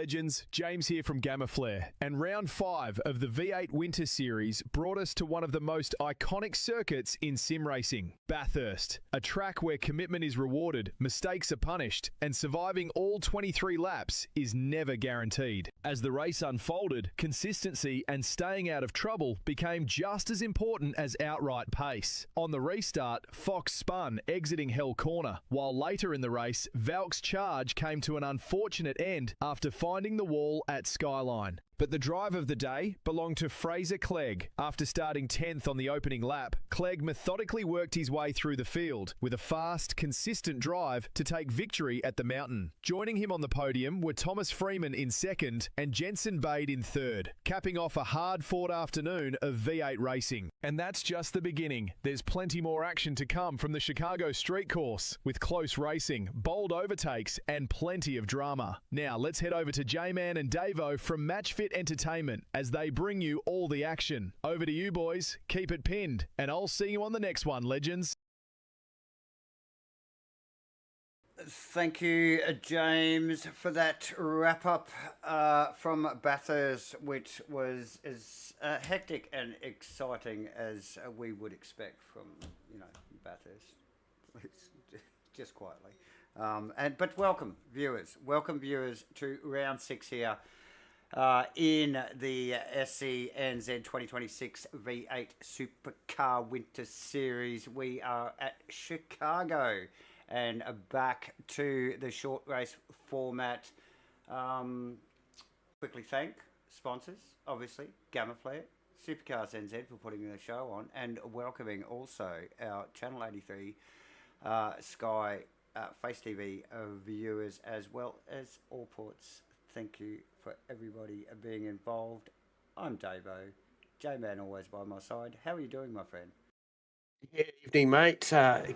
legends, James here from GAMAFLARE, and round 5 of the V8 Winter Series brought us to one of the most iconic circuits in sim racing, Bathurst, a track where commitment is rewarded, mistakes are punished, and surviving all 23 laps is never guaranteed. As the race unfolded, consistency and staying out of trouble became just as important as outright pace. On the restart, Fox spun, exiting Hell Corner, while later in the race, Valk's charge came to an unfortunate end after finding the wall at Skyline. But the drive of the day belonged to Fraser Clegg. After starting 10th on the opening lap, Clegg methodically worked his way through the field with a fast, consistent drive to take victory at the mountain. Joining him on the podium were Thomas Freeman in second and Jensen Bade in third, capping off a hard-fought afternoon of V8 racing. And that's just the beginning. There's plenty more action to come from the Chichago street course, with close racing, bold overtakes, and plenty of drama. Now let's head over to J-Man and Davo from Matchfit Entertainment as they bring you all the action. Over to you boys, keep it pinned, and I'll see you on the next one, legends. Thank you, James, for that wrap-up from Bathurst, which was as hectic and exciting as we would expect from, Bathurst, just quietly. But welcome, viewers. Welcome, viewers, to round 6 here in the SCNZ 2026 V8 Supercar Winter Series. We are at Chichago and back to the short race format. Quickly thank sponsors, obviously, GAMAFLARE, Supercars NZ for putting the show on, and welcoming also our Channel 83 Sky Face TV viewers, as well as all ports. Thank you for everybody being involved. I'm Davo, J-Man always by my side. How are you doing, my friend? Yeah, evening, mate.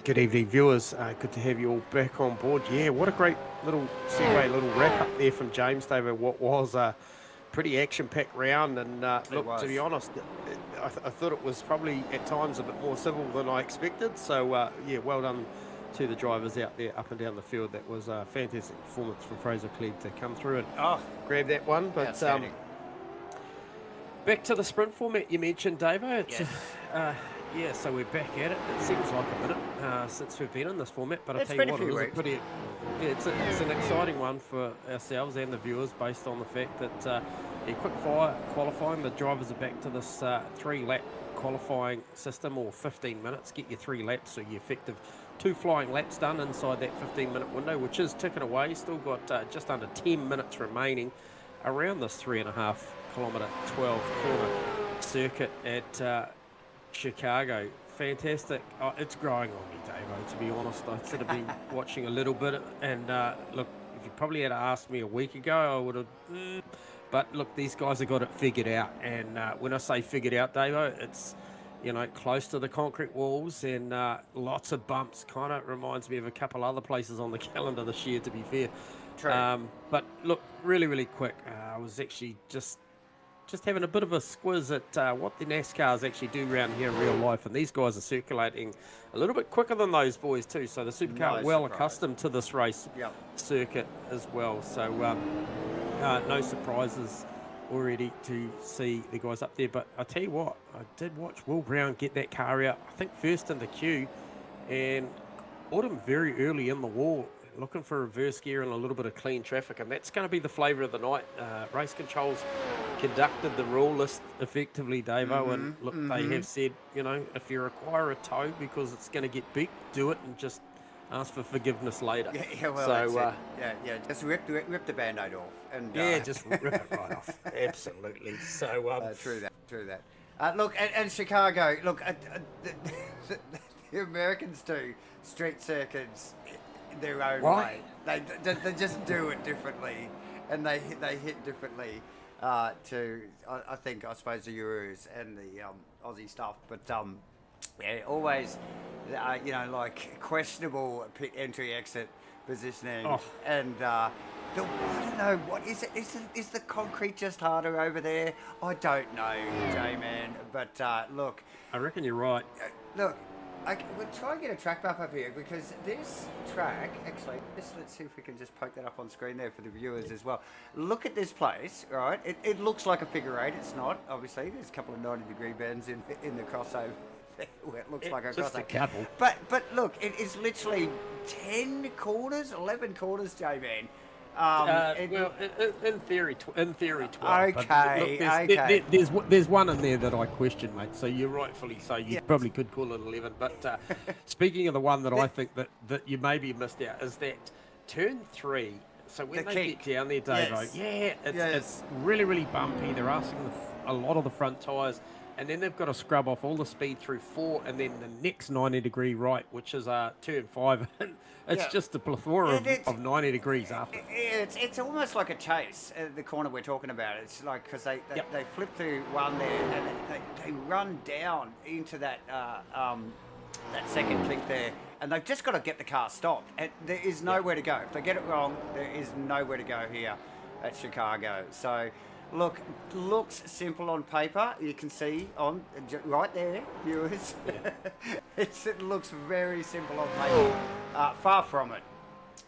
Good evening, viewers. Good to have you all back on board. Yeah, what a great little segue, little wrap up there from James, Davo. What was a pretty action-packed round, and look, to be honest, I thought it was probably at times a bit more civil than I expected. So yeah, well done to the drivers out there up and down the field. That was a fantastic performance from Fraser Clegg to come through and grab that one. But back to the sprint format you mentioned, Davo. It's, yeah, so we're back at it. It seems like a minute since we've been in this format, but I tell you what, it is a pretty, it's an exciting one for ourselves and the viewers, based on the fact that quick fire qualifying, the drivers are back to this 3-lap qualifying system, or 15 minutes. Get your 3 laps, so your effective 2 flying laps done inside that 15-minute window, which is ticking away. Still got just under 10 minutes remaining around this 3.5 kilometre 12-corner circuit at Chichago. Fantastic. It's growing on me, Davo, to be honest. I've sort of been watching a little bit, and look, if you probably had asked me a week ago, I would have... But look, these guys have got it figured out, and when I say figured out, Davo, it's, close to the concrete walls and lots of bumps. Kind of reminds me of a couple other places on the calendar this year, to be fair. True. But look, really, really quick. I was actually just having a bit of a squiz at what the NASCARs actually do around here in real life, and these guys are circulating a little bit quicker than those boys too. So the Supercar well accustomed to this race circuit as well. So no surprises already to see the guys up there. But I tell you what, I did watch Will Brown get that car out, I think first in the queue, and caught him very early in the wall, looking for reverse gear and a little bit of clean traffic, and that's going to be the flavour of the night. Race controls conducted the rule list effectively, Davo, and look, they have said, if you require a tow because it's going to get big, do it and just ask for forgiveness later. Yeah, well, so, just rip the Band-Aid off. And, just rip it right off. Absolutely. So, true that. Look, and Chichago, look, the Americans do street circuits their own way. They just do it differently, and they hit differently to I suppose the Euros and the Aussie stuff, but always like questionable pit entry exit positioning, and I don't know, what is it? Is the concrete just harder over there? I don't know, J-Man, but look, I reckon you're right. Look, we'll try and get a track map up here because this track, actually, let's see if we can just poke that up on screen there for the viewers as well. Look at this place, right? It looks like a figure eight. It's not, obviously. There's a couple of 90-degree bends in the crossover where it looks like a just crossover. a couple. But look, it is literally 10 corners, 11 corners, J-Man. Well, in theory, 12. Okay, look, there's one in there that I question, mate. So you're rightfully so. You probably could call it 11. But speaking of the one that I think that you maybe missed out is that turn 3. So when they get down there, Davo, it's really, really bumpy. They're asking a lot of the front tyres. And then they've got to scrub off all the speed through 4 and then the next 90-degree right, which is turn 5. And it's just a plethora of 90 degrees after. It's almost like a chase, the corner we're talking about. It's like, because they flip through one there and they run down into that second clink there. And they've just got to get the car stopped. And there is nowhere to go. If they get it wrong, there is nowhere to go here at Chichago. So... Look, looks simple on paper. You can see on right there, viewers. Yeah. It looks very simple on paper. Far from it.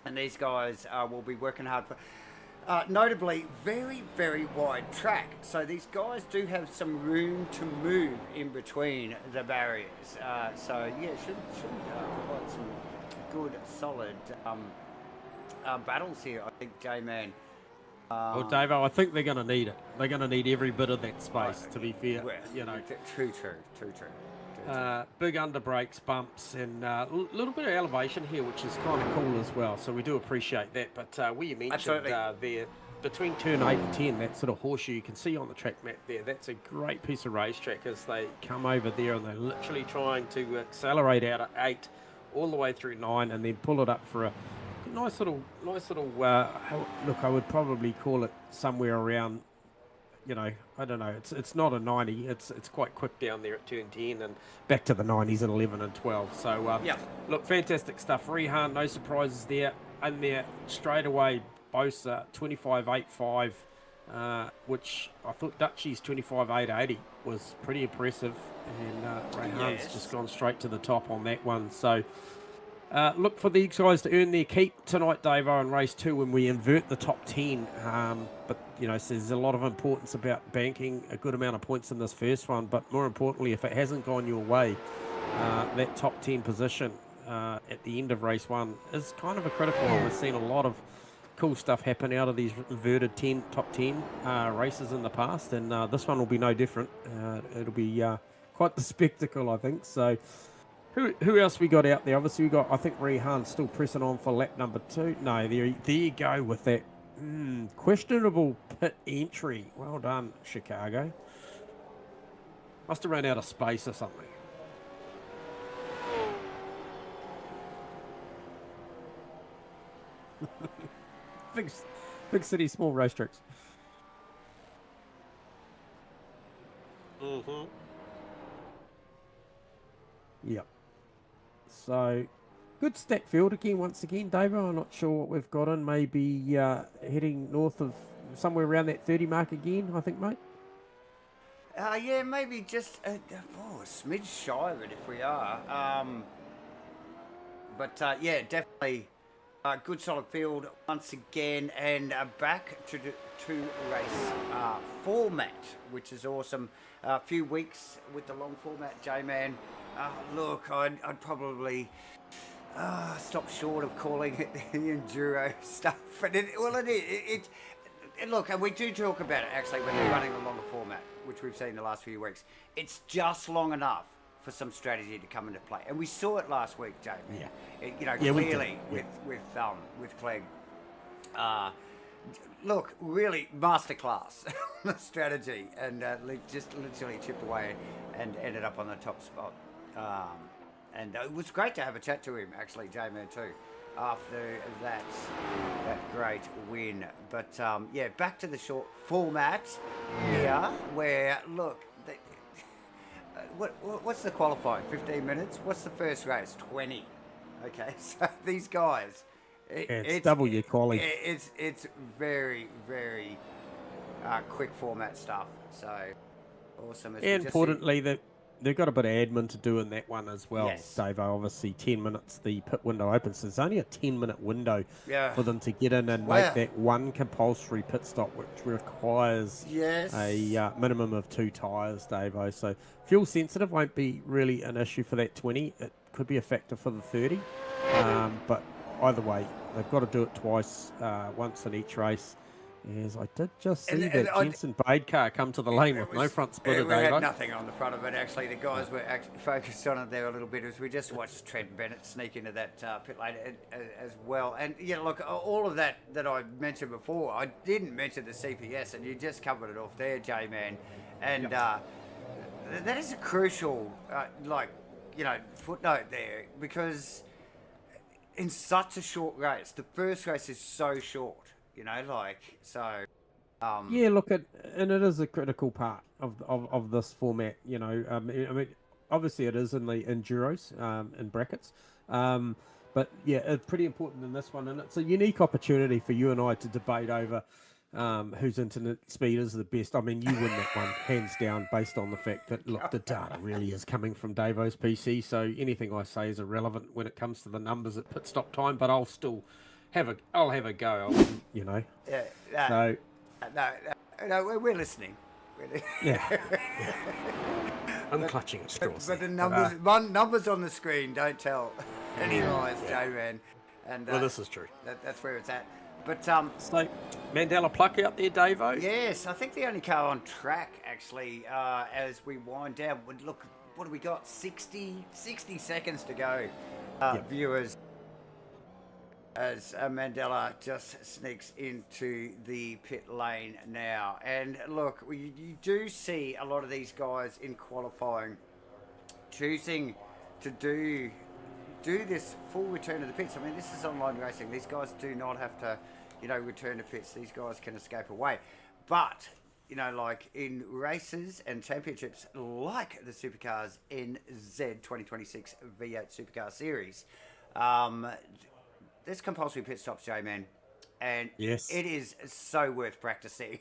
And these guys will be working hard for. Notably, very, very wide track. So these guys do have some room to move in between the barriers. So yeah, should provide some good, solid battles here. I think, J-Man. Well, Davo, I think they're going to need it. They're going to need every bit of that space, to be fair. You know, True. Big underbrakes, bumps, and a little bit of elevation here, which is kind of cool as well. So we do appreciate that. But where you mentioned there, between turn 8 and 10, that sort of horseshoe you can see on the track map there, that's a great piece of racetrack as they come over there and they're literally trying to accelerate out at 8 all the way through 9 and then pull it up for a nice little look, I would probably call it somewhere around, you know, I don't know, it's not a 90, it's quite quick down there at turn 10 and back to the 90s at 11 and 12. So look, fantastic stuff. Rehan, no surprises there. And there straight away, Bosa 25.85, which I thought Dutchie's 25.880 was pretty impressive, and Rehan's just gone straight to the top on that one. So look for these guys to earn their keep tonight, Davo, in race 2 when we invert the top 10. But, you know, so there's a lot of importance about banking a good amount of points in this first one. But more importantly, if it hasn't gone your way, that top 10 position at the end of race 1 is kind of a critical one. We've seen a lot of cool stuff happen out of these inverted top 10 races in the past. And this one will be no different. It'll be quite the spectacle, I think. So... Who else we got out there? Obviously, we got, I think, Rehan still pressing on for lap number 2. No, there you go with that questionable pit entry. Well done, Chichago. Must have run out of space or something. Big city, small racetracks. Mm-hmm. Yep. So, good stack field again, once again, Davo. I'm not sure what we've got in. Maybe heading north of somewhere around that 30 mark again, I think, mate. Yeah, maybe just a smidge shy of it if we are. But yeah, definitely a good solid field once again, and back to race format, which is awesome. A few weeks with the long format, J-Man. Look, I'd probably stop short of calling it the enduro stuff. But look, and we do talk about it actually when they're running a longer format, which we've seen the last few weeks. It's just long enough for some strategy to come into play, and we saw it last week, Jamie. Yeah. Clearly with Clegg. Look, really masterclass strategy, and just literally chipped away and ended up on the top spot. And it was great to have a chat to him, actually, J-Man, too, after that great win. But, yeah, back to the short format here, where, look, what's the qualifying? 15 minutes? What's the first race? 20. Okay, so these guys... It's double your quality. It's very, very quick format stuff. So, awesome. And importantly, they've got a bit of admin to do in that one as well, Yes. Dave. Obviously, 10 minutes the pit window opens. So there's only a 10-minute window Yeah. for them to get in and Well, make that one compulsory pit stop, which requires yes. a minimum of 2 tyres, Dave. So fuel sensitive won't be really an issue for that 20. It could be a factor for the 30. But either way, they've got to do it twice, once in each race. Yes, I did just see that Jensen Bade car come to the lane with no front splitter, We had Dave. nothing on the front of it, actually. The guys were actually focused on it there a little bit as we just watched Trent Bennett sneak into that pit lane as well. And, yeah, look, all of that I mentioned before, I didn't mention the CPS, and you just covered it off there, J-Man. And that is a crucial, footnote there, because in such a short race, the first race is so short. Yeah, look, and it is a critical part of this format. I mean, obviously it is in the enduros, in brackets, but yeah, it's pretty important in this one, and it's a unique opportunity for you and I to debate over whose internet speed is the best. I mean, you win that one hands down, based on the fact that the data really is coming from Davo's PC. So anything I say is irrelevant when it comes to the numbers at pit stop time, but I'll still. I'll have a go. Yeah. No, we're listening. Yeah. I'm clutching at straws. But the numbers on the screen don't tell any lies, J-Man. And well, this is true. That's where it's at. But so Mandela pluck out there, Davo. Yes, I think the only car on track actually, as we wind down. Look, what do we got? 60 seconds to go, viewers. As Mandela just sneaks into the pit lane now. And look, you do see a lot of these guys in qualifying choosing to do this full return to the pits. I mean, this is online racing. These guys do not have to, return to pits. These guys can escape away. But, like in races and championships like the Supercars NZ 2026 V8 Supercar Series, there's compulsory pit stops, J-Man, and yes, it is so worth practicing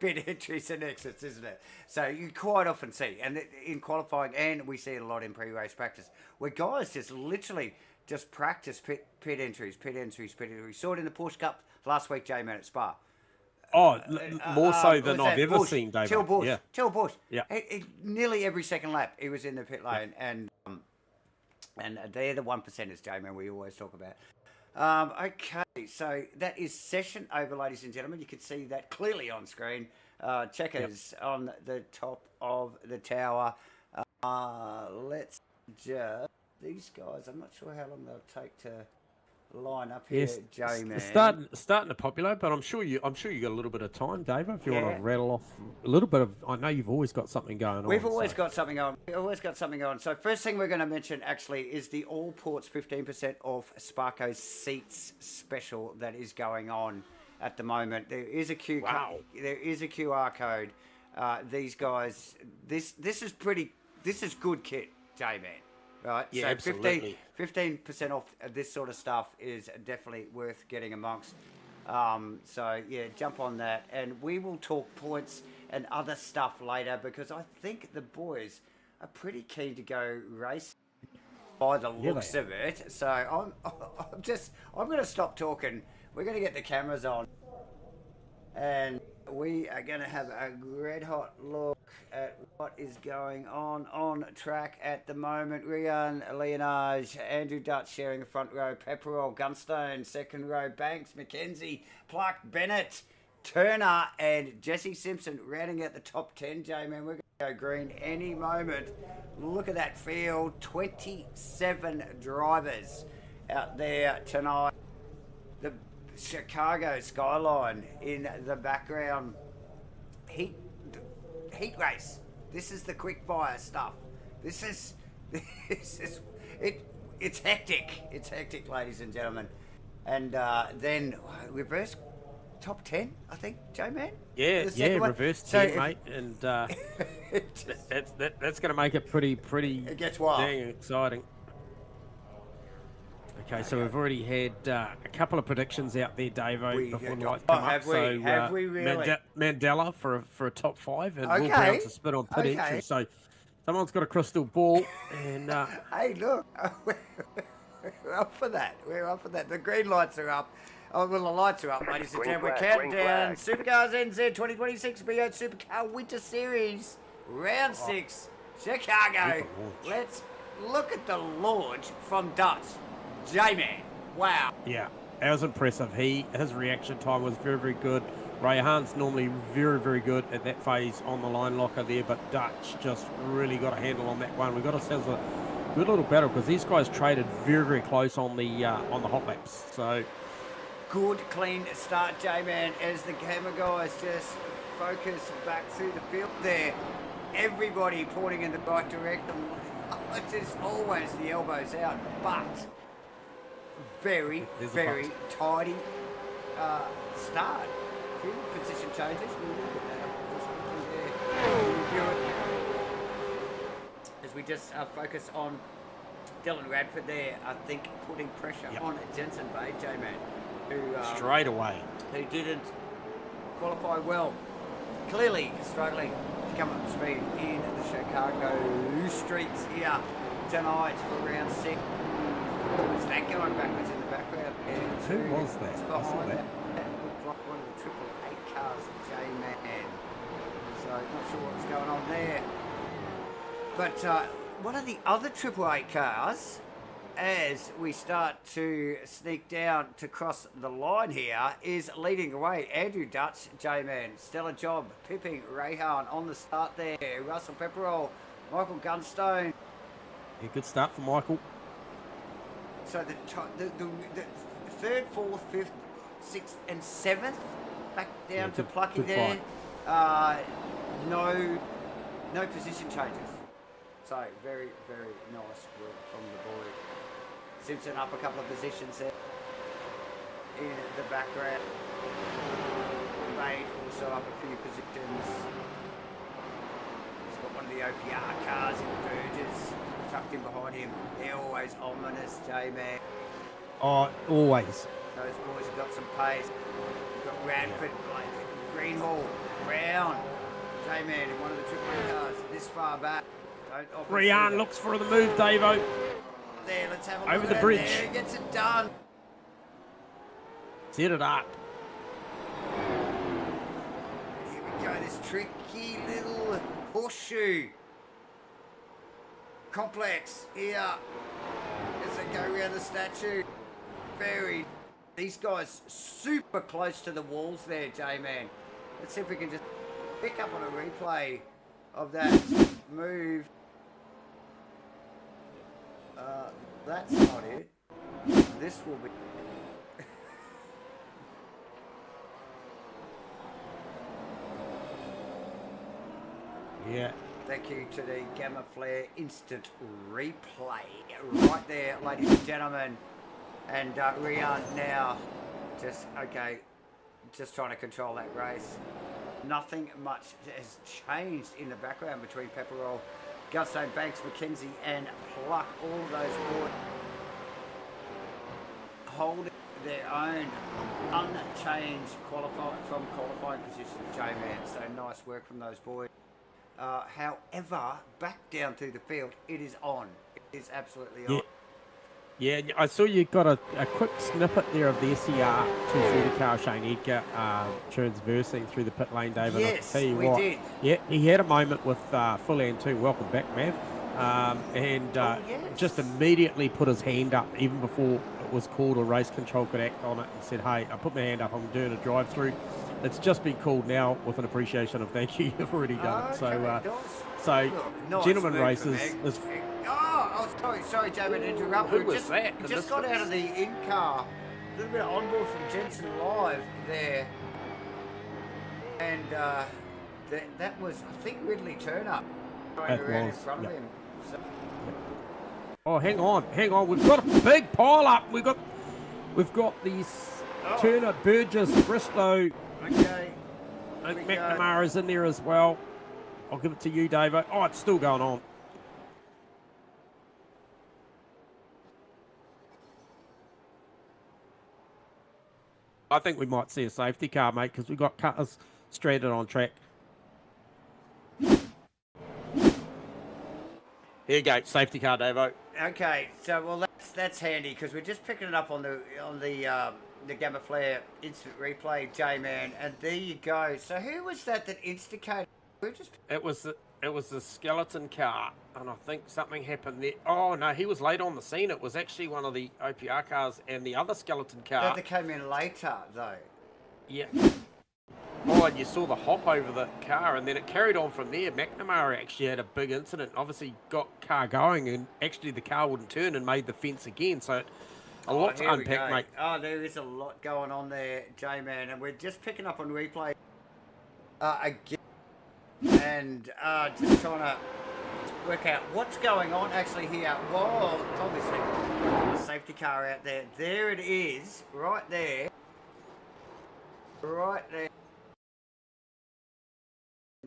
pit entries and exits, isn't it? So you quite often see, and in qualifying, and we see it a lot in pre-race practice, where guys just literally just practice pit entries. Saw it in the Porsche Cup last week, J-Man, at Spa. Oh, more so than I've ever seen, David. Till Busch. Yeah. Nearly every second lap, he was in the pit lane, and they're the 1%ers, J-Man, we always talk about. Okay, so that is session over, ladies and gentlemen. You can see that clearly on screen. Checkers on the top of the tower. Let's just... These guys, I'm not sure how long they'll take to line up here, J-Man. Starting to populate, but I'm sure you got a little bit of time, Dave. If you want to rattle off a little bit of, I know you've always got something going on. We've always got something on. So first thing we're going to mention actually is the All Ports 15% off Sparko's seats special that is going on at the moment. There is a There is a QR code. These guys, this is good kit, J-Man. Right, yeah, so absolutely. 15% off this sort of stuff is definitely worth getting amongst. So yeah, jump on that, and we will talk points and other stuff later, because I think the boys are pretty keen to go race by the looks of it. So I'm going to stop talking. We're going to get the cameras on, and we are going to have a red hot look at what is going on track at the moment. Rian, Leonage, Andrew Dutch sharing the front row, Pepperell, Gunstone, second row, Banks, McKenzie, Pluck, Bennett, Turner, and Jesse Simpson rounding out the top 10, J-Man. We're going to go green any moment. Look at that field, 27 drivers out there tonight. The Chichago skyline in the background. Heat race. This is the quick fire stuff. This is it. It's hectic. It's hectic, ladies and gentlemen. And then reverse top 10, I think, J-Man. Yeah, reverse 10, mate, and that's going to make it pretty. It gets wild. Dang exciting. Okay, so we've already had a couple of predictions out there, Davo, before the lights come up. Have we really? Mandela for a top 5, and we'll be able to spit on pit entry. So Someone's got a crystal ball, and hey, look, we're up for that. We're up for that. The green lights are up. Oh, well, the lights are up, ladies and gentlemen. We're counting down Supercars NZ 2026 V8 Supercar Winter Series, Round 6, Chicago. Let's look at the launch from Dutch. J-Man, wow. Yeah, that was impressive. His reaction time was very, very good. Rayhan's normally very, very good at that phase on the line locker there, but Dutch just really got a handle on that one. We got ourselves a good little battle because these guys traded very, very close on the hot laps. So good, clean start, J-Man, as the camera guys just focus back through the field there. Everybody pointing in the right direction. It's just always the elbows out, but very, very tidy start. Few position changes. We'll look at that just quickly there. As we just focus on Dylan Radford there, I think putting pressure on Jensen Bay, J-Man, who straight away, who didn't qualify well. Clearly struggling to come up to speed in the Chicago streets here tonight for round 6. Who's that going backwards in the background? Who was that? Behind that. That looked like one of the 888 cars, J-Man. So not sure what was going on there. But one of the other 888 cars, as we start to sneak down to cross the line here, is leading away. Andrew Dutch, J-Man, stellar job, pipping Rayhan on the start there. Russell Pepperell, Michael Gunstone. Yeah, good start for Michael. So the third, fourth, fifth, sixth, and seventh back down to Plucky there. No position changes. So very, very nice work from the boy. Simpson up a couple of positions there in the background. Wade also up a few positions. He's got one of the OPR cars in Burgess tucked in behind him. They're always ominous, J-Man. Oh, always. Those boys have got some pace. We've got Radford, Greenhall, Brown, J-Man in one of the AAA cars this far back. Ryan looks for the move, Davo. There, let's have a look over at the that. bridge. There, he gets it done. Set it up. Here we go, this tricky little horseshoe complex here as they go around the statue. Very, these guys super close to the walls there, J-Man. Let's see if we can just pick up on a replay of that move. That's not it. This will be. Yeah. Thank you to the GAMAFLARE instant replay right there, ladies and gentlemen. And Rian now just trying to control that race. Nothing much has changed in the background between Pepperell, Gunstone, Banks, McKenzie, and Pluck. All of those boys holding their own unchanged qualifying position, J-Man. So nice work from those boys. However, back down through the field, it is on. It is absolutely on. Yeah, I saw you got a quick snippet there of the SCR230 car, Shane Edgar, transversing through the pit lane, David. Yes, tell you we what, did. Yeah, he had a moment with Fulham too. Welcome back, Mav. Just immediately put his hand up, even before it was called or race control could act on it, and said, hey, I put my hand up, I'm doing a drive-through. It's just been called now with an appreciation of thank you, you've already done it. So, nice gentlemen races is... sorry, J-Man, to interrupt. Who was that? We just got out of the in-car. A little bit of onboard from Jensen Live there. And that was, I think, Ridley Turner going around in front of him. So. Oh, hang on. We've got a big pile up. We've got these Turner, Burgess, Bristow. Okay. I think McNamara's in there as well. I'll give it to you, Davo. Oh, it's still going on. I think we might see a safety car, mate, because we've got cutters stranded on track. Here you go, safety car, Davo. Okay, so well that's handy because we're just picking it up on the GAMAFLARE instant replay, J-Man, and there you go. So who was that instigated? It was the skeleton car, and I think something happened there. Oh no, he was late on the scene. It was actually one of the OPR cars and the other skeleton car. That came in later though. Yeah. Oh, and you saw the hop over the car, and then it carried on from there. McNamara actually had a big incident. Obviously got car going, and actually the car wouldn't turn and made the fence again. So a lot to unpack, mate. Oh, there is a lot going on there, J-Man, and we're just picking up on replay again, and just trying to work out what's going on actually here. Whoa, obviously a safety car out there. There it is, right there. Right there.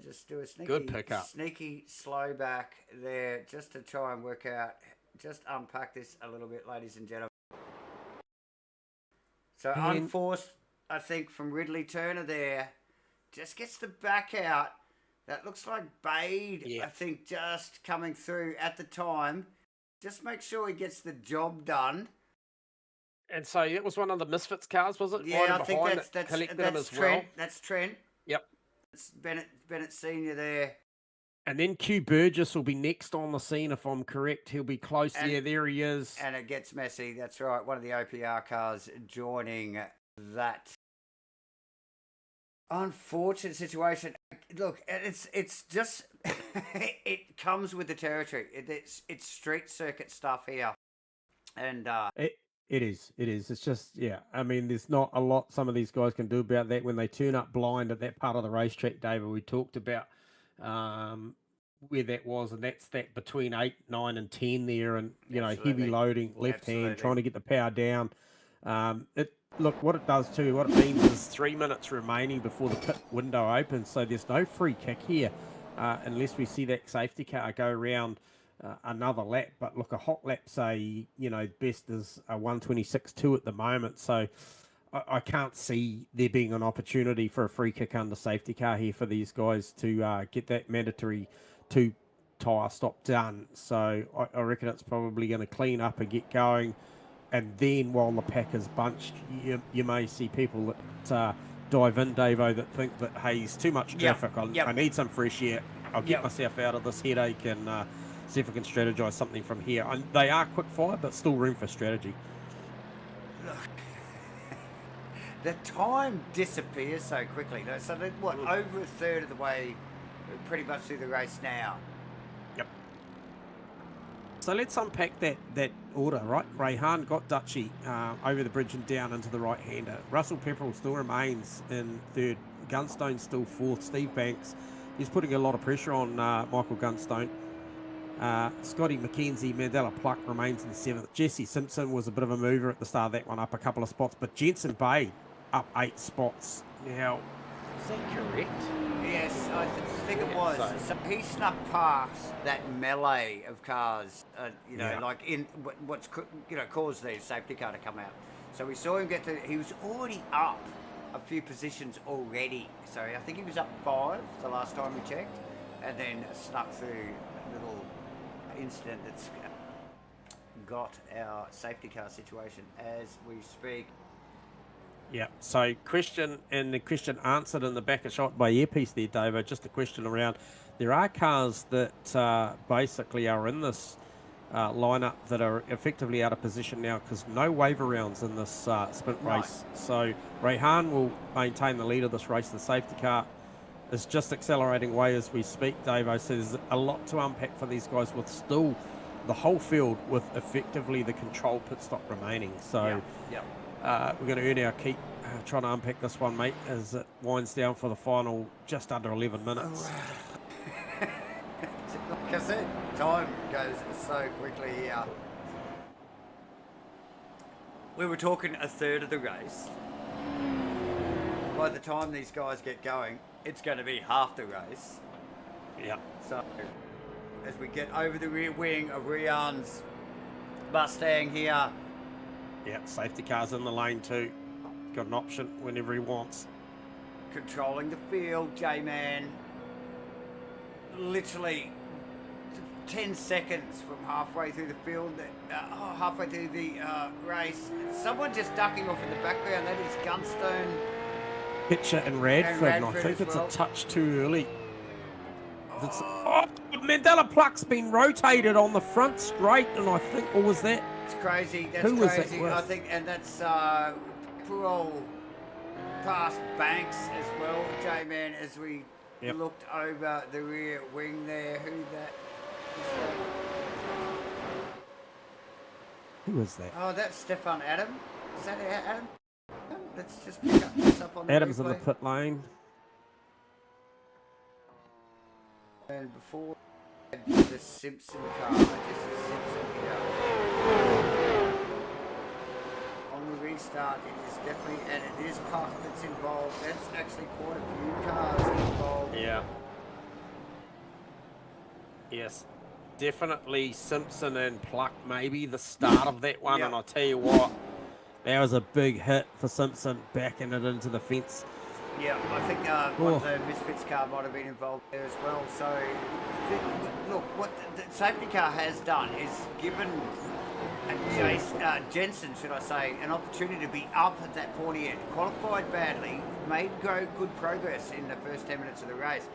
Just do a sneaky slow back there just to try and work out, just unpack this a little bit, ladies and gentlemen. So unforced, I think, from Ridley Turner there, just gets the back out. That looks like Bade, I think, just coming through at the time. Just make sure he gets the job done. And so it was one of the Misfits cars, was it? Yeah, I think that's Trent. Well. That's Trent. Yep. It's Bennett Senior there. And then Q Burgess will be next on the scene, if I'm correct. He'll be close. Yeah, there he is. And it gets messy. That's right. One of the OPR cars joining that unfortunate situation. Look, it's just it comes with the territory. It's street circuit stuff here, and It is. It's just, yeah. I mean, there's not a lot some of these guys can do about that when they turn up blind at that part of the racetrack, David. We talked about where that was, and that's that between 8, 9, and 10 there, and you know, heavy loading, left hand, trying to get the power down. Look, what it does too, what it means is 3 minutes remaining before the pit window opens, so there's no free kick here unless we see that safety car go around another lap. But look, a hot lap, say, you know, best is a 1:26.2 at the moment, so I can't see there being an opportunity for a free kick under safety car here for these guys to get that mandatory 2 tyre stop done. So I reckon it's probably going to clean up and get going, and then while the pack is bunched, you may see people that dive in, Davo, that think that, hey, there's too much traffic, I need some fresh air, I'll get myself out of this headache and see if I can strategize something from here. And they are quick fire, but still room for strategy. Look, the time disappears so quickly. So what, over a third of the way, pretty much through the race now. Yep. So let's unpack that order, right? Rehan got Dutchy over the bridge and down into the right-hander. Russell Pepperell still remains in third. Gunstone still fourth. Steve Banks, he's putting a lot of pressure on Michael Gunstone. Scotty McKenzie, Mandela Pluck remains in seventh. Jesse Simpson was a bit of a mover at the start of that one, up a couple of spots, but Jensen Bay up 8 spots. Now, is that correct? Yes, I think it was. So he snuck past that melee of cars, like in what's caused the safety car to come out. So we saw him he was already up a few positions already. So I think he was up 5 the last time we checked, and then snuck through a little incident that's got our safety car situation as we speak. Yeah, so question answered in the back of shot by earpiece there, Davo. Just a question around, there are cars that basically are in this lineup that are effectively out of position now because no waiver rounds in this sprint race. So Rehan will maintain the lead of this race. The safety car is just accelerating away as we speak, Davo. So there's a lot to unpack for these guys with still the whole field with effectively the control pit stop remaining. So we're going to earn our keep trying to unpack this one, mate, as it winds down for the final just under 11 minutes. Like I said, time goes so quickly here. We were talking a third of the race. By the time these guys get going, it's going to be half the race. Yeah. So, as we get over the rear wing of Rian's Mustang here. Yeah, safety car's in the lane too. Got an option whenever he wants. Controlling the field, J-Man. Literally 10 seconds from halfway through the field, halfway through the race. Someone just ducking off in the background. That is Gunstone. Pitcher and Radford, and I think it's a touch too early. Mandela Pluck's been rotated on the front straight, and I think, or was that? It's crazy. That's Who was crazy. that I think, and that's Perol past Banks as well, J-Man, as we looked over the rear wing there. Who that? Who is that? Oh, that's Stefan Adam. Is that Adam? Let's just pick up this up on the Adam's replay. in the pit lane. And before the Simpson car, just a Simpson here. On the restart, it is definitely, and it is Park that's involved. That's actually quite a few cars involved. Yeah. Yes. Definitely Simpson and Pluck, maybe the start of that one. And I'll tell you what, that was a big hit for Simpson, backing it into the fence. Yeah, I think one of the Misfits car might have been involved there as well. So, look, what the safety car has done is given Jensen, should I say, an opportunity to be up at that pointy end. Qualified badly, made good progress in the first 10 minutes of the race.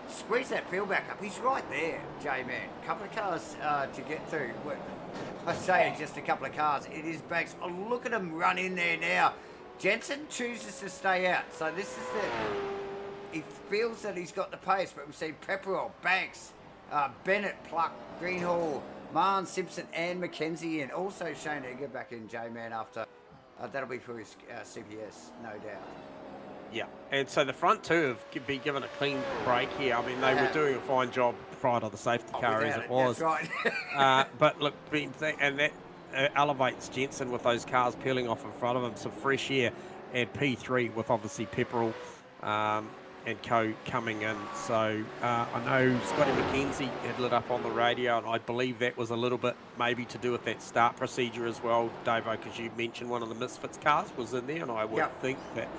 Squeeze that field back up. He's right there, J-Man. A couple of cars to get through. I say just a couple of cars. It is Banks. Oh, look at him run in there now. Jensen chooses to stay out. So this is he feels that he's got the pace, but we've seen Pepperell, Banks, Bennett, Pluck, Greenhall, Marn, Simpson and McKenzie in. Also Shane Edgar back in, J-Man, after. That'll be for his CPS, no doubt. Yeah, and so the front two have been given a clean break here. I mean, they were doing a fine job prior to the safety car as it was. That's right. But look, and that elevates Jensen with those cars peeling off in front of him. Some fresh air, and P3 with obviously Pepperell and co coming in. So I know Scotty McKenzie had lit up on the radio, and I believe that was a little bit maybe to do with that start procedure as well, Davo, because you mentioned one of the Misfits cars was in there, and I would think that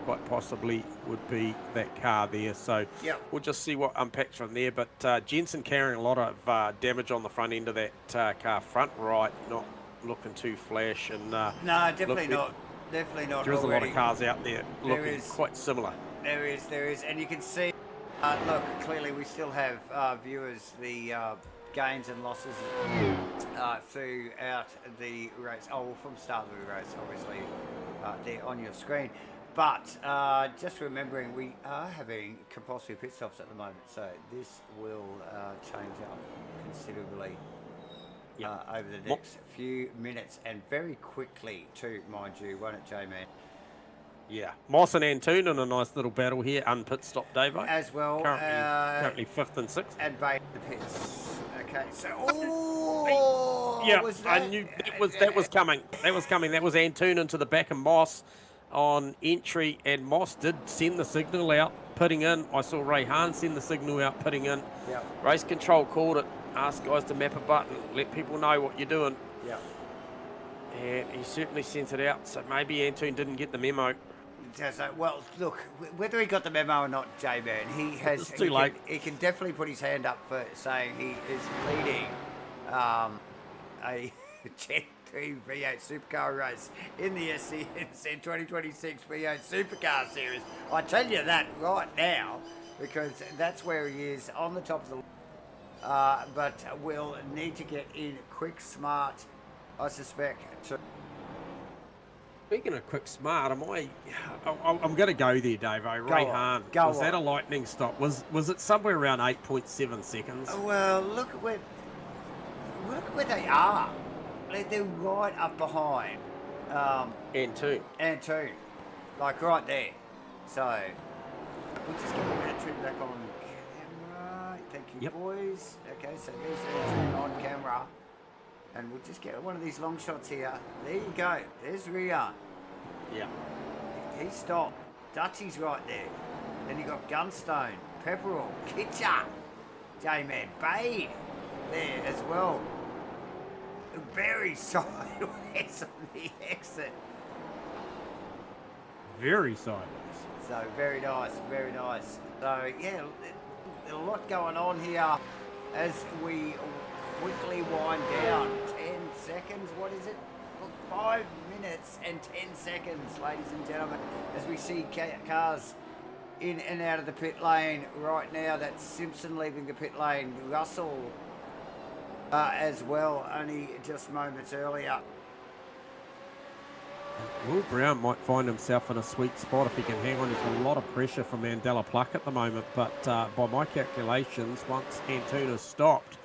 quite possibly would be that car there. So we'll just see what unpacks from there. But Jensen carrying a lot of damage on the front end of that car, front right, not looking too flash. And no, definitely not. Definitely not. There's a lot of cars out there looking quite similar. There is, and you can see. Look, clearly we still have viewers. The gains and losses throughout the race. Oh, well, from start of the race, obviously, there on your screen. But just remembering, we are having compulsory pit stops at the moment, so this will change up considerably over the next few minutes, and very quickly too, mind you, won't it, J-Man? Yeah, Moss and Antoon in a nice little battle here, unpit stop, Davo. As well. Currently 5th and 6th. And Bay the pits. Okay, so... I knew that was coming. That was coming. That was Antoon into the back of Moss on entry, and Moss did send the signal out, putting in. I saw Ray Hahn send the signal out, putting in. Race control called it, asked guys to map a button, let people know what you're doing. And he certainly sent it out, so maybe Antoon didn't get the memo. Well, look, whether he got the memo or not, J-Man, he has. It's too late. He can definitely put his hand up for saying he is leading a GEN3 V8 supercar race in the SCNZ 2026 V8 supercar series. I tell you that right now, because that's where he is, on the top of the but we'll need to get in quick, smart, I suspect, to... Speaking of quick, smart, I'm going to go there, Davo. Ray Hahn. Was that a lightning stop? Was it somewhere around 8.7 seconds? Well, look at where they are. They're right up behind. Antoon. Like right there. So, we'll just get Antoon back on camera. Thank you, boys. Okay, so there's Antoon on camera. And we'll just get one of these long shots here. There you go. There's Rian. Yeah. He stopped. Dutchy's right there. Then you got Gunstone, Pepperell, Kitcher, J-Man, Bade there as well. Very sideways on the exit. Very sideways. So very nice, very nice. So yeah, a lot going on here. as we quickly wind down. 10 seconds, what is it? 5 minutes and 10 seconds, ladies and gentlemen, as we see cars in and out of the pit lane right now. That's Simpson leaving the pit lane, Russell as well, only just moments earlier. Will Brown might find himself in a sweet spot if he can hang on. There's a lot of pressure from Mandela Pluck at the moment, but by my calculations, once Antuna stopped,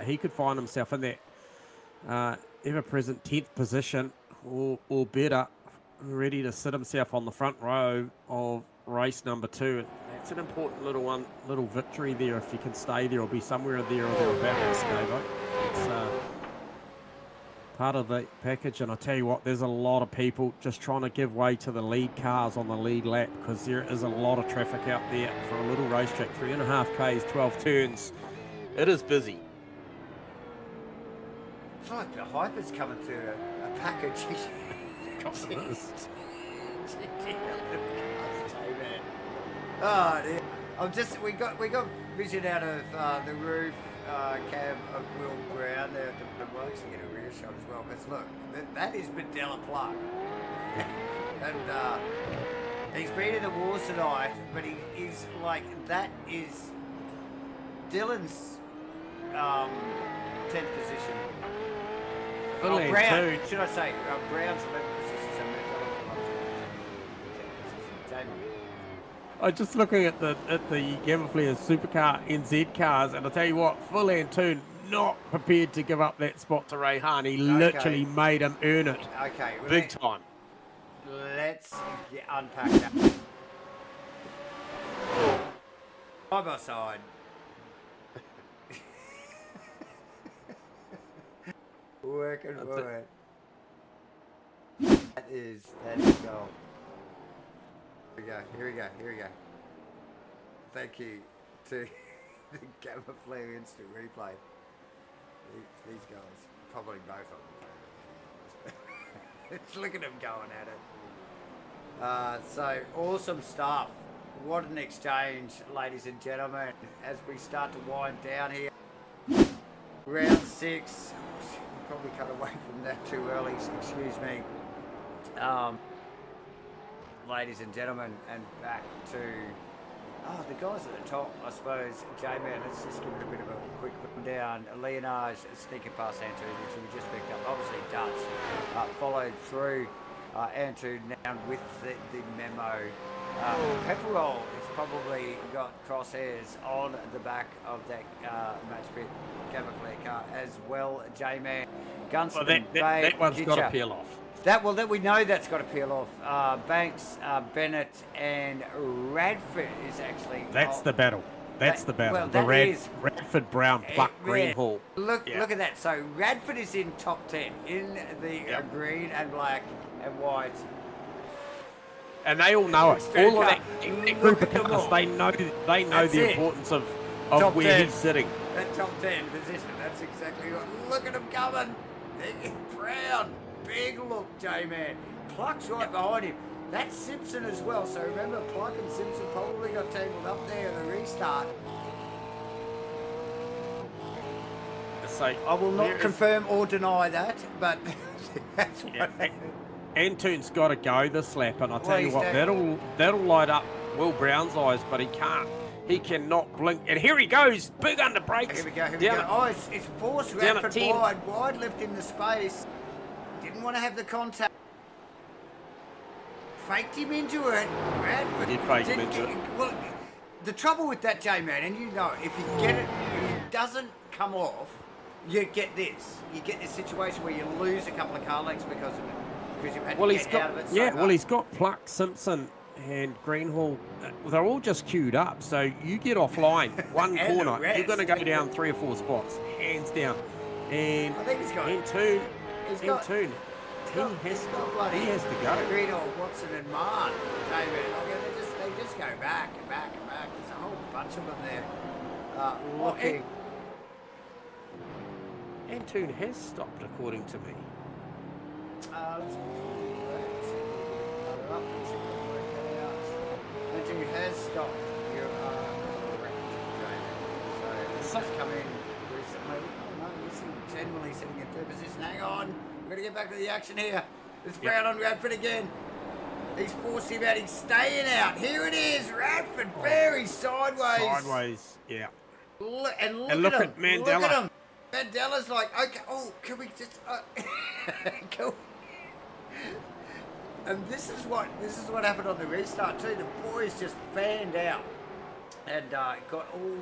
he could find himself in that ever-present 10th position or better, ready to sit himself on the front row of race number 2. And that's an important little victory there if you can stay there or be somewhere there or thereabouts, Davo. It's part of the package, and I tell you what, there's a lot of people just trying to give way to the lead cars on the lead lap because there is a lot of traffic out there for a little racetrack. 3.5 Ks, 12 turns. It is busy. It's like the hype is coming through a package. Oh dear. We got vision out of the roof cab of Will Brown there. We'll actually get a rear shot as well, because look, that is Mandela Pluck. And he's been in the wars tonight, but he is like, that is Dylan's 10th position. Brown, should I say, Brown's 11th position, so Jamie. I'm just looking at the GAMAFLARE Supercar NZ cars, and I'll tell you what, Phil Antoon not prepared to give up that spot to Rehan. He literally made him earn it. Okay. Well, big time. Let's unpack that. Side by side. Working for it. That is gold. Here we go. Thank you to the GAMAFLARE instant replay. These guys, probably both on the table. Look at them going at it. So awesome stuff. What an exchange, ladies and gentlemen, as we start to wind down here. Round 6. Probably cut away from that too early, excuse me. Ladies and gentlemen, and back to the guys at the top, I suppose. J-Man, let's just give it a bit of a quick rundown. Leonage sneaking past Antu, which we just picked up. Obviously Dutch followed through Antu now with the memo. Pepperell has probably got crosshairs on the back of that Matchfit GAMAFLARE car as well. J-Man, Gunston, that one's got to peel off. That we know that's got to peel off. Banks, Bennett, and Radford is actually. That's the battle. That's the battle. Well, the Radford, Brown, Pluck, Greenhall. Look at that. So Radford is in top 10 in the green and black and white. And they all know it. All of that group of cars, they know the importance of where he's sitting. That top 10 position. That's exactly what. Look at him coming. Brown. Big look, J-Man. Pluck's right behind him. That's Simpson as well. So remember, Pluck and Simpson probably got tangled up there in the restart. So I will not confirm or deny that, but that's what. Antoon's got to go this lap, and I'll tell you what, that'll light up Will Brown's eyes, but he can't. He cannot blink. And here he goes, big under brakes. Here we go. Oh, it's forced Radford wide, left in the space. Didn't want to have the contact. Faked him into it. Radford did fake him into it. Well, the trouble with that, J-Man, and you know, if you get it, if it doesn't come off, you get this. You get this situation where you lose a couple of car lengths because of it. Because you've had to get out of it. Yeah, he's got Pluck, Simpson, and Greenhall. They're all just queued up. So you get offline one corner, you're going to go down 3 or 4 spots, hands down. And I think he's got Antoon. He has to go. Greenhall, Watson, and Marn. They just go back and back and back. There's a whole bunch of them there looking. Antoon has stopped, according to me. Antoon has stopped. You are correct, Jamie. He's come in recently. Oh no, he's genuinely sitting in third position. Hang on, we've got to get back to the action here. It's Brown on Radford again. He's forced him out. He's staying out. Here it is. Radford very sideways. Sideways, yeah. And look at Mandela. Look at him. Mandela's like, okay, oh, can we just... can we... And this is what happened on the restart too. The boys just fanned out and got all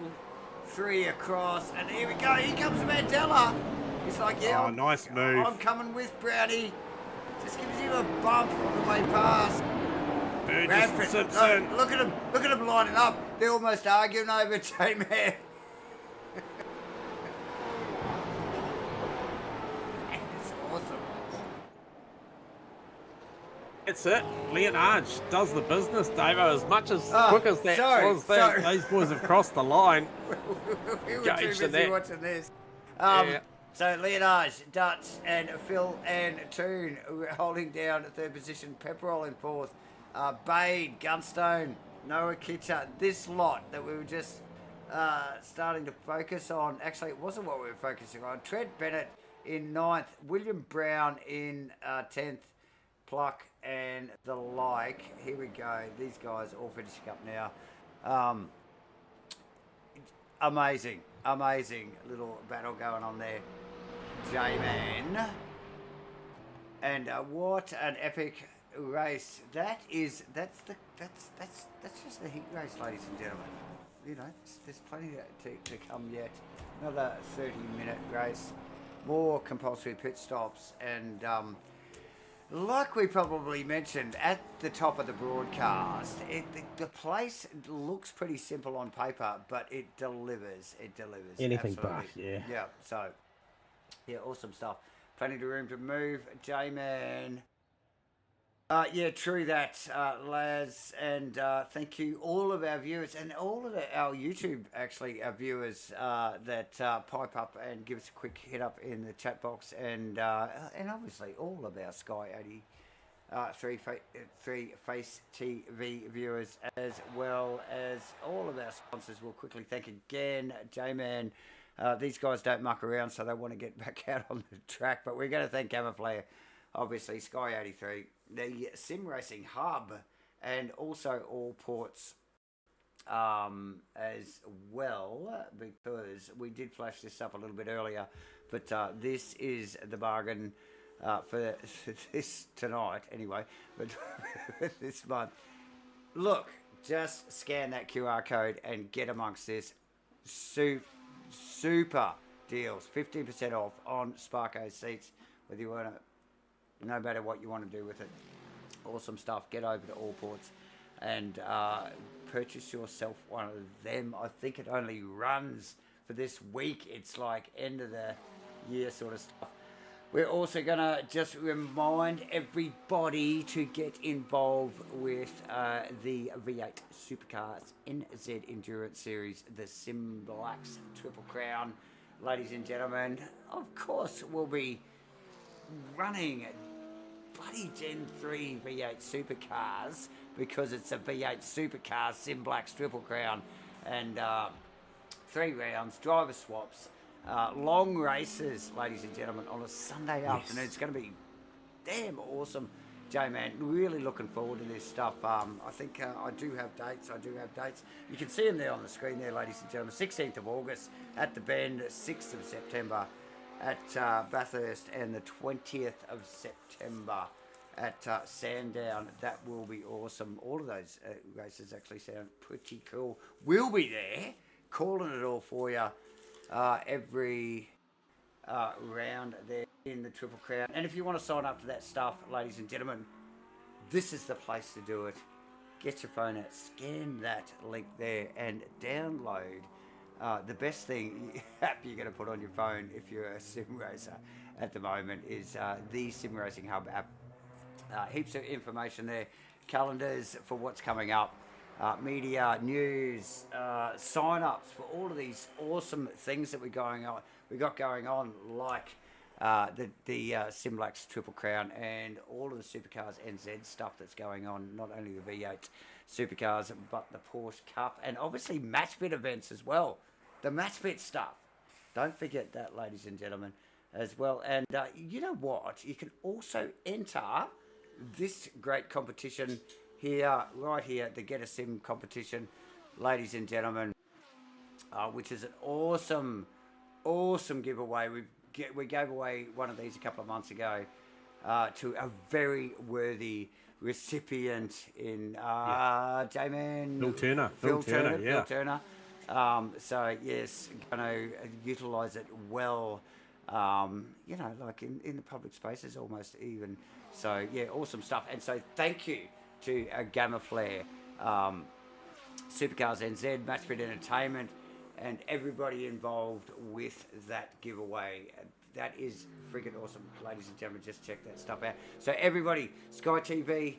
three across. And here we go. Here comes Mandela. He's like, yeah, nice move. I'm coming with Brownie. Just gives him a bump on the way past. Burgess Simpson. Look at him. Look at him lining up. They're almost arguing over J-Man. It's awesome. That's it. Leonard does the business, Davo. As much as quick as that those boys have crossed the line. We were too busy watching this. So Leonard, Dutch, and Phil and Toon holding down third position. Pepperell in fourth. Bade, Gunstone, Noah Kitcher. This lot that we were just starting to focus on. Actually, it wasn't what we were focusing on. Trent Bennett in ninth. William Brown in 10th. Pluck and the like. Here we go. These guys all finishing up now. Amazing little battle going on there. J-Man. And what an epic race. That's just the heat race, ladies and gentlemen. You know, there's plenty to come yet. Another 30-minute race. More compulsory pit stops and like we probably mentioned at the top of the broadcast, the place looks pretty simple on paper, but it delivers. It delivers. Anything absolutely. but, yeah. Yeah, so, yeah, awesome stuff. Plenty of room to move. J-Man. Yeah, true that, Laz. And thank you all of our viewers and all of our YouTube, actually, our viewers that pipe up and give us a quick hit up in the chat box. And obviously all of our Sky 83 Face TV viewers, as well as all of our sponsors. We'll quickly thank again, J-Man. These guys don't muck around, so they want to get back out on the track. But we're going to thank GAMAFLARE, obviously, Sky 83, the SIMRACING hub, and also All Ports as well, because we did flash this up a little bit earlier. But this is the bargain for this tonight, anyway, but this month. Look, just scan that QR code and get amongst this super deals. 15% off on Sparko seats, whether you want to, no matter what you want to do with it. Awesome stuff. Get over to All Ports and purchase yourself one of them. I think it only runs for this week. It's like end of the year sort of stuff. We're also going to just remind everybody to get involved with the V8 Supercars NZ Endurance Series, the SIMRACING Triple Crown. Ladies and gentlemen, of course, we'll be running bloody GEN3 V8 Supercars because it's a V8 Supercars SIMRACING Triple Crown. And 3 rounds, driver swaps. Long races, ladies and gentlemen, on a Sunday afternoon. It's going to be damn awesome, J-Man. Really looking forward to this stuff. I think I do have dates. You can see them there on the screen there, ladies and gentlemen. 16th of August at the Bend, 6th of September at Bathurst, and the 20th of September at Sandown. That will be awesome. All of those races actually sound pretty cool. We'll be there, calling it all for you. Every round there in the Triple Crown. And if you want to sign up for that stuff, ladies and gentlemen, this is the place to do it. Get your phone out, scan that link there, and download the best app you're going to put on your phone if you're a sim racer at the moment is the SIMRACING Hub app. Heaps of information there, calendars for what's coming up, media, news, sign-ups for all of these awesome things that we got going on, like the SIMRACING Triple Crown and all of the Supercars NZ stuff that's going on, not only the V8 Supercars, but the Porsche Cup, and obviously Matchfit events as well. the Matchfit stuff. Don't forget that, ladies and gentlemen, as well. And you know what? You can also enter this great competition here, right here, the Get a Sim competition, ladies and gentlemen, which is an awesome giveaway. We gave away one of these a couple of months ago to a very worthy recipient in J-Man. Phil Turner. So yes, going to utilise it well. You know, like in the public spaces almost even. So yeah, awesome stuff. And so thank you to GAMAFLARE, Supercars NZ, Matchfit Entertainment, and everybody involved with that giveaway. That is freaking awesome, ladies and gentlemen. Just check that stuff out. So everybody, Sky TV,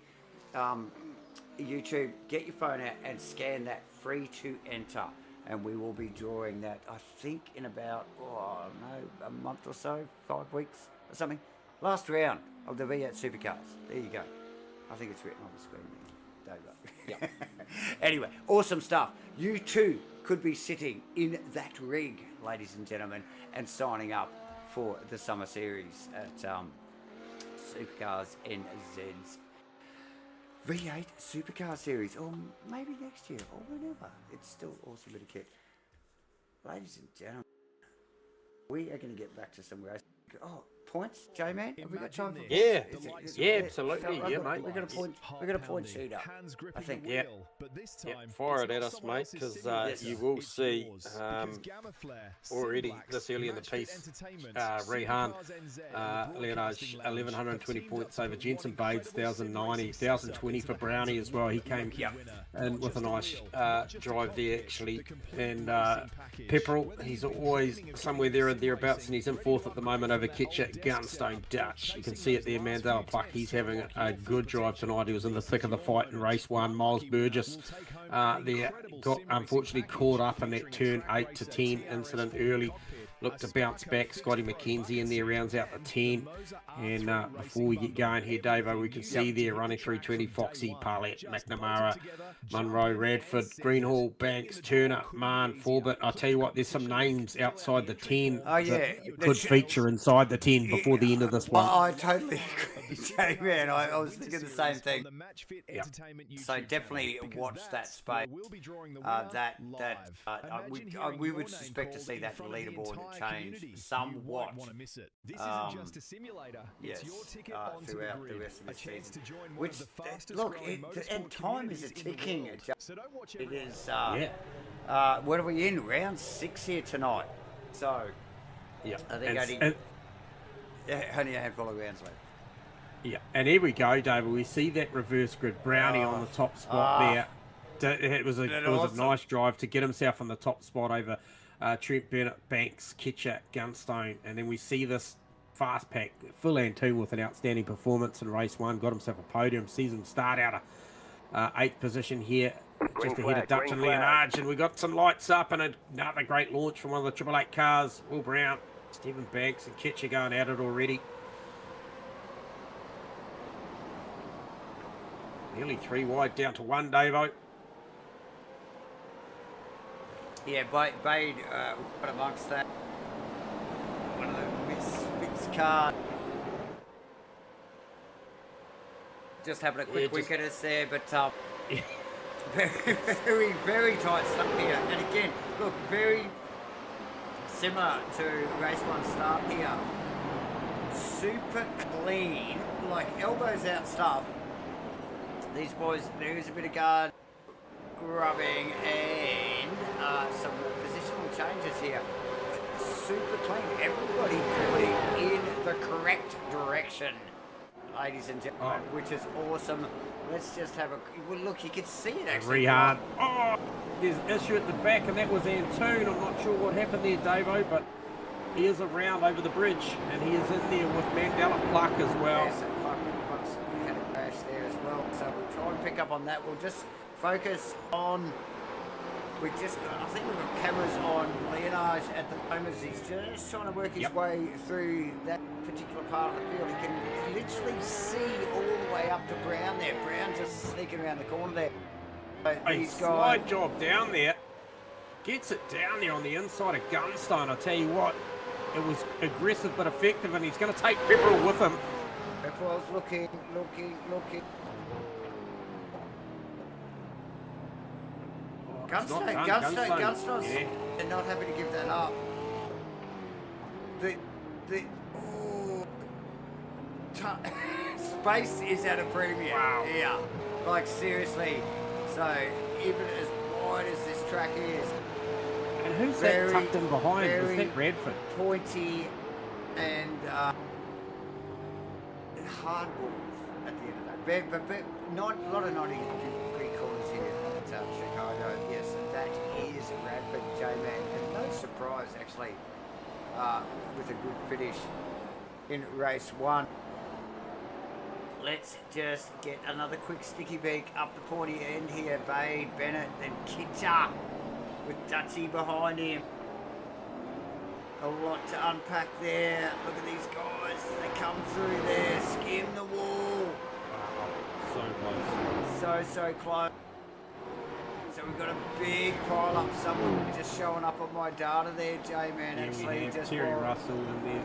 YouTube, get your phone out and scan that, free to enter. And we will be drawing that, I think, in about, a month or so, 5 weeks or something. Last round of the V8 Supercars. There you go. I think it's written on the screen there. There you go. Yep. Anyway, awesome stuff. You too could be sitting in that rig, ladies and gentlemen, and signing up for the summer series at Supercars NZ's V8 Supercar Series, or maybe next year, or whenever. It's still awesome bit of kit. Ladies and gentlemen, we are going to get back to some racing. Oh, points, J-Man? Have we got time for points? Yeah, absolutely. Yeah, mate. We're going to point sheet up, I think. Yeah. Fire it at us, mate, because you will see already this early in the piece, Rehan, Leonage, 1,120 points over Jensen Bates, 1,090, 1,020 for Brownie as well. He came in with a nice drive there, actually. And Pepperell, he's always somewhere there and thereabouts, and he's in fourth at the moment over Kitchett, Gunstone, Dutch. You can see it there, Mandela Pluck. He's having a good drive tonight. He was in the thick of the fight in race one. Miles Burgess there got unfortunately caught up in that turn 8 to 10 incident early. Looked to bounce back. Scotty McKenzie in there rounds out the 10. And before we get going here, Davo, we can see there running through 20 Foxy, Parlett, McNamara, Munro, Radford, Greenhall, Banks, Turner, Mann, Forbett. I tell you what, there's some names outside the 10 that could feature inside the 10 before the end of this one. I totally agree, J-Man. I was thinking the same thing. So definitely watch that space. We would suspect to see that leaderboard change somewhat. This isn't just a simulator. Yes, throughout the rest of the season. Which, look, and time is ticking. It is, what are we in? Round 6 here tonight. So, I think only a handful of rounds left. Yeah, and here we go, David. We see that reverse grid. Brownie on the top spot there. It was a nice drive to get himself on the top spot over Trent Bennett, Banks, Kitcher, Gunstone, and then we see this fast pack, full and two with an outstanding performance in race one. Got himself a podium. Sees him start out of 8th position here, just ahead of Dutch and Leonage, and we got some lights up and another great launch from one of the 888 cars. Will Brown, Stephen Banks, and Kitcher going at it already. Nearly 3 wide, down to 1, Davo. Yeah, Bade got amongst that. One of the misfits cars. Just having a quick wink at us there, but very, very tight stuff here. And again, look, very similar to race one start here. Super clean, like elbows out stuff. These boys, there is a bit of guard grubbing and some positional changes here. But super clean. Everybody putting in the correct direction, ladies and gentlemen, which is awesome. Let's just have a look. You can see it actually. Rehan. Oh, there's an issue at the back, and that was Antoon. I'm not sure what happened there, Davo, but he is around over the bridge, and he is in there with Mandela Pluck as well. Yeah, so Pluck had a crash there as well. So we'll try and pick up on that. We'll just focus on. I think we've got cameras on Leonage at the moment. He's just trying to work his way through that particular part of the field. He can literally see all the way up to Brown there. Brown just sneaking around the corner there. A slide job down there. Gets it down there on the inside of Gunstone. I tell you what, it was aggressive but effective, and he's going to take Pepperell with him. Pepperell's looking. Gunstone's they're not happy to give that up. Space is at a premium. Wow. Yeah, like seriously. So even as wide as this track is, and who's that tucked in behind? Is that Radford? Pointy and hard balls at the end of that. But not a lot of 90 degree corners here at Chichago. Yes, that is Radford, J-Man, and no surprise actually with a good finish in race 1. Let's just get another quick sticky beak up the pointy end here. Bade, Bennett, then Kitcher with Dutchy behind him. A lot to unpack there. Look at these guys. They come through there, skim the wall. So close. So close. So we've got a big pile up. Someone just showing up on my data there, J-Man. Yeah, actually, just Terry Russell in there.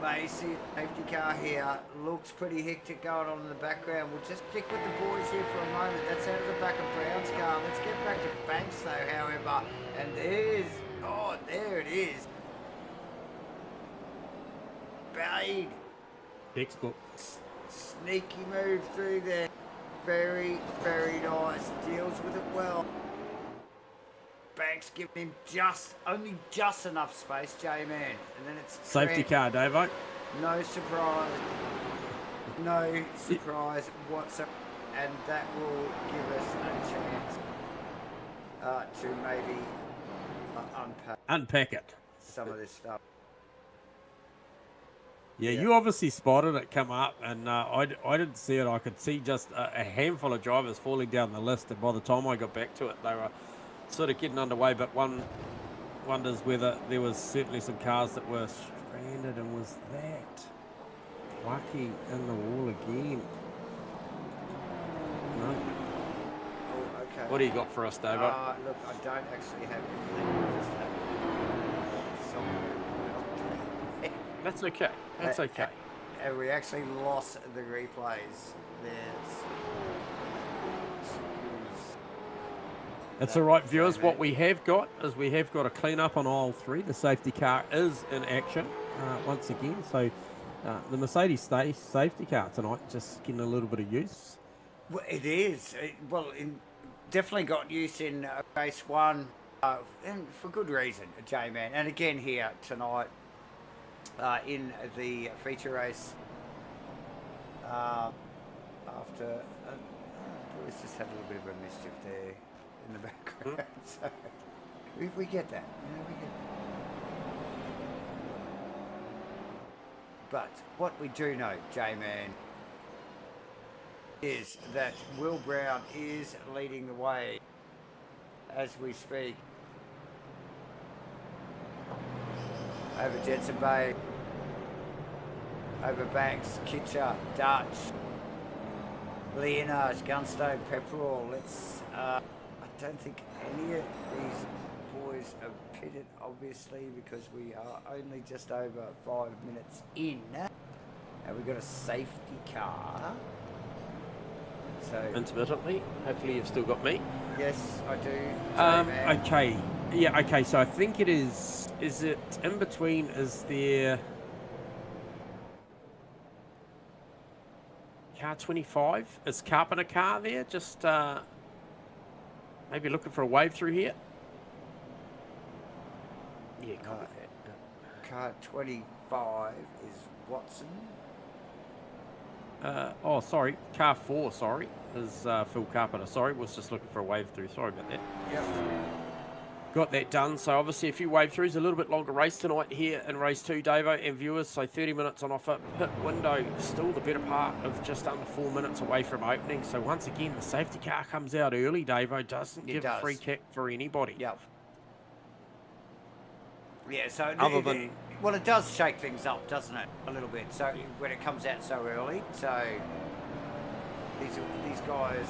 Macy, safety car here, looks pretty hectic going on in the background. We'll just stick with the boys here for a moment. That's out of the back of Brown's car. Let's get back to Banks though, however. And there it is. Bade. Textbook. Sneaky move through there. Very, very nice. Deals with it well. Banks giving him only just enough space, J-Man. And then it's safety car, Davo. No surprise. No surprise whatsoever. And that will give us a chance to maybe unpack it. Some of this stuff. Yeah, you obviously spotted it come up, and I didn't see it. I could see just a handful of drivers falling down the list, and by the time I got back to it, they were sort of getting underway. But one wonders whether there was certainly some cars that were stranded, and was that Lucky in the wall again? No. Oh, okay. What do you got for us, Davo? Look, I don't actually have anything. I just have something. That's okay. That's okay. And we actually lost the replays. That's all right, viewers. What we have got is we have got a clean up on aisle 3. The safety car is in action once again. So the Mercedes safety car tonight just getting a little bit of use. Well, it is. Definitely got use in race 1, and for good reason, J-Man. And again here tonight in the feature race. After Bruce just had a little bit of a mischief there in the background. So we get that. We get that. But what we do know, J-Man, is that Will Brown is leading the way as we speak. Over Jensen Bay, over Banks, Kitcher, Dutch, Leonard, Gunstone, Pepperell. I don't think any of these boys are pitted, obviously, because we are only just over 5 minutes in. And we've got a safety car. So intermittently. Hopefully you've still got me. Yes, I do. Okay. Yeah, okay, so I think it is it in between? Is there car 25? Is Carpenter car there? Just maybe looking for a wave through here. Yeah, car 25 is Watson. Oh, sorry, car 4, sorry, is Phil Carpenter. Sorry, was just looking for a wave through. Sorry about that. Yep. Got that done. So obviously a few wave throughs, a little bit longer race tonight here in race 2, Davo and viewers. So 30 minutes on offer. Pit window still the better part of just under 4 minutes away from opening. So once again, the safety car comes out early, Davo. Doesn't give a free kick for anybody. Yep. Yeah, so other than, well, it does shake things up, doesn't it? A little bit. So when it comes out so early, so these guys,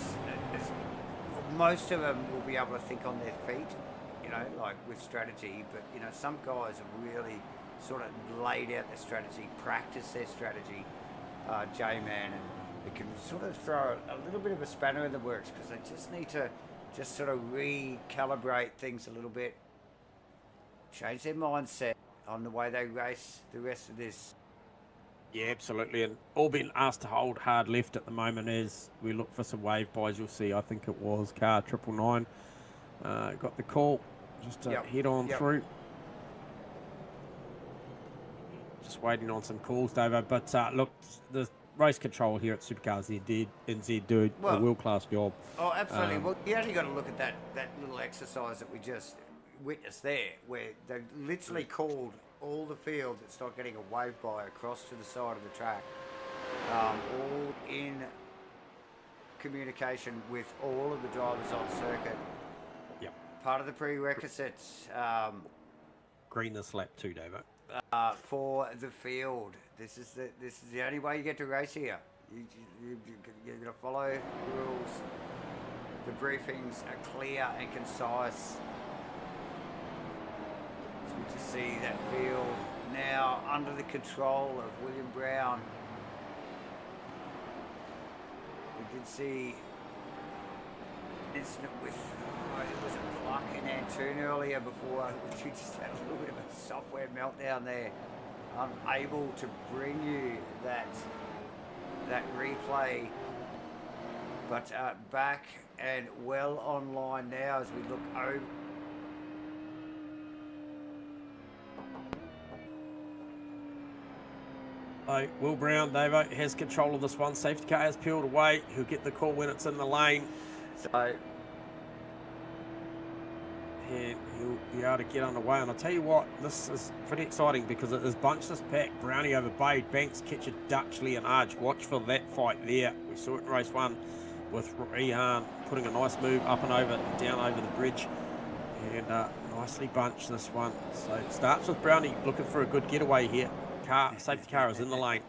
most of them will be able to think on their feet, you know, like with strategy. But, you know, some guys have really sort of laid out their strategy, practiced their strategy, J-Man, and it can sort of throw a little bit of a spanner in the works because they just need to just sort of recalibrate things a little bit, change their mindset on the way they race the rest of this. Yeah, absolutely. And all being asked to hold hard left at the moment as we look for some wave buys. You'll see, I think it was car 999. Got the call just to head on through. Just waiting on some calls, Davo. But look, the race control here at Supercars NZ do a world-class job. Oh, absolutely. Well, you only got to look at that little exercise that we just witnessed there, where they literally called all the field that's not getting a wave by across to the side of the track, all in communication with all of the drivers on circuit. Yep. Part of the prerequisites. Green this lap too, Davo. For the field, this is the only way you get to race here. You're going to follow the rules. The briefings are clear and concise. So we just see that field now under the control of William Brown. We did see an incident with it was a Pluck and Antoon earlier before, which we just had a little bit of a software meltdown there. Unable to bring you that replay, but back and well online now as we look over. Will Brown, Davo, has control of this one. Safety car has peeled away. He'll get the call when it's in the lane. So, and he'll be able to get underway. And I'll tell you what, this is pretty exciting because it is bunches pack. Brownie over Bade, Banks, Kitcher, Dutchley and Arch. Watch for that fight there. We saw it in race 1 with Rehan putting a nice move up and over, down over the bridge. And nicely bunched this one. So it starts with Brownie looking for a good getaway here. Safety car is in the lane.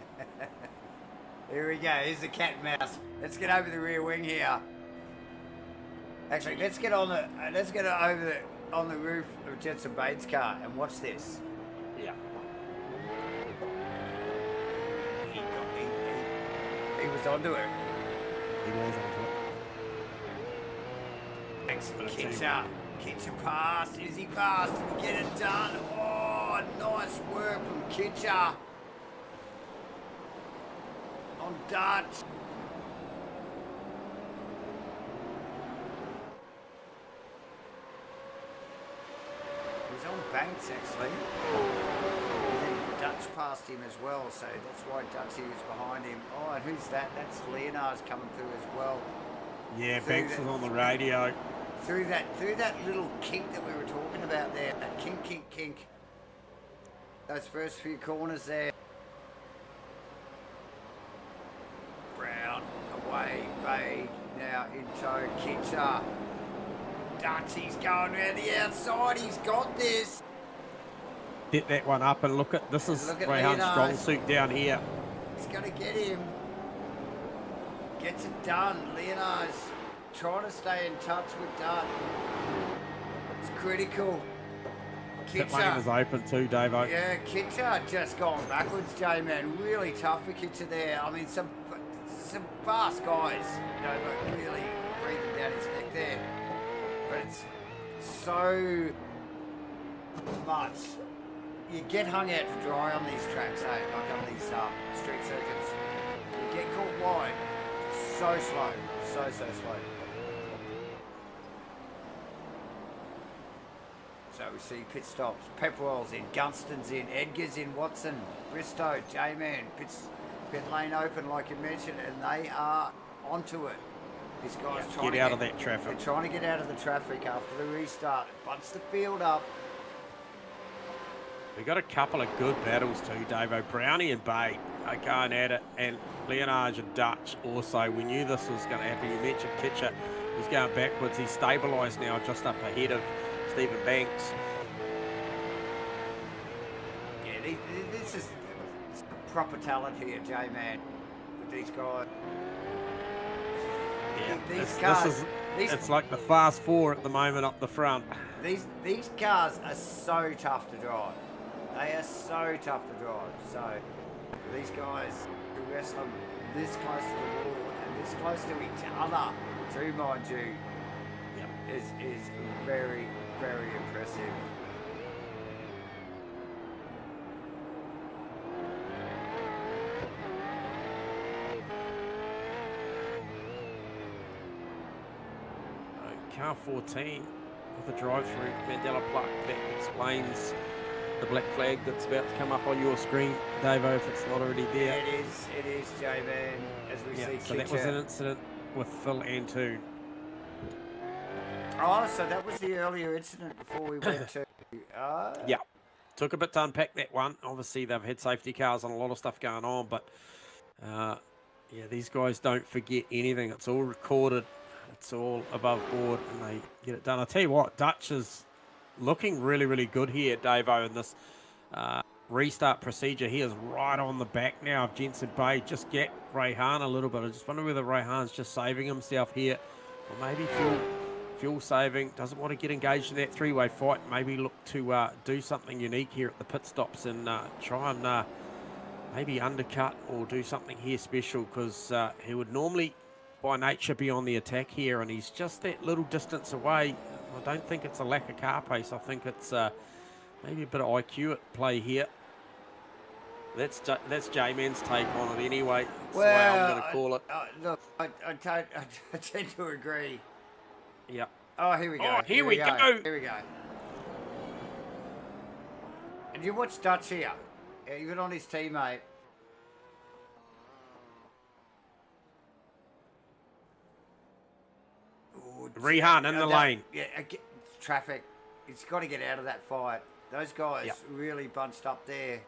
Here we go. Here's the cat and mouse. Let's get over the rear wing here. Actually, let's get over on the roof of Jensen Bade's car and watch this. Yeah. He was onto it. He was onto it. Thanks, Kitcher. Kitcher passed. Is he passed? Did he get it done? Oh, nice work from Kitcher. On Dutch. On Banks actually, and then Dutch passed him as well, so that's why Dutchy was behind him. Oh, and who's that? That's Leonard's coming through as well. Yeah, Banks was on the radio. Through that little kink that we were talking about there, that kink. Those first few corners there. Brown away, Bade now in tow, Kitcher. Dutchy's going around the outside. He's got this. Get that one up and look at this is Rehan's strong suit down here. He's going to get him. Gets it done. Leonard's trying to stay in touch with Dutch. It's critical. Pit lane is open too, Davo. Yeah, Kitcher just gone backwards, J-Man. Really tough for Kitcher there. I mean, some fast guys, you know, but really breathing down his neck there. But it's so much. You get hung out to dry on these tracks, like on these street circuits. You get caught wide. So slow. So slow. So we see pit stops. Pepperell's in, Gunston's in, Edgar's in, Watson, Bristow, J-Man. Pit lane open like you mentioned, and they are onto it. This guy's trying to get out of that traffic. They're trying to get out of the traffic after the restart. Bunch the field up. We got a couple of good battles too, Davo. Brownie and Bade are going at it, and Leonard and Dutch also. We knew this was going to happen. You mentioned Kitcher was going backwards. He's stabilised now just up ahead of Stephen Banks. Yeah, this is proper talent here, J-Man, with these guys. these cars, it's like the fast four at the moment up the front. These cars are so tough to drive. They are so tough to drive. So these guys who wrestle them this close to the wall and this close to each other, too, mind you, is very, very impressive. Car 14 with a drive-through Mandela plug that explains the black flag that's about to come up on your screen, Davo, if it's not already there. It is, J-Man, as we see. So that was an incident with Phil Antoon. Oh, so that was the earlier incident before we went to... Yeah, took a bit to unpack that one. Obviously, they've had safety cars and a lot of stuff going on, but yeah, these guys don't forget anything. It's all recorded. It's all above board, and they get it done. I'll tell you what, Dutch is looking really, really good here, Davo, in this restart procedure. He is right on the back now of Jensen Bay. Just get Rayhan a little bit. I just wonder whether Rayhan's just saving himself here, or maybe fuel saving. Doesn't want to get engaged in that three-way fight. Maybe look to do something unique here at the pit stops and try and maybe undercut or do something here special, because he would normally by nature be on the attack here, and he's just that little distance away. I don't think it's a lack of car pace. I think it's maybe a bit of IQ at play here. That's J-Man's take on it anyway. That's the way I'm going to call it. Look, I tend to agree. Yeah. Oh, here we go. Oh, here we go. Here we go. And you watch Dutch here. Even on his teammate. Rehan in the lane. Yeah, traffic. He's got to get out of that fight. Those guys really bunched up there.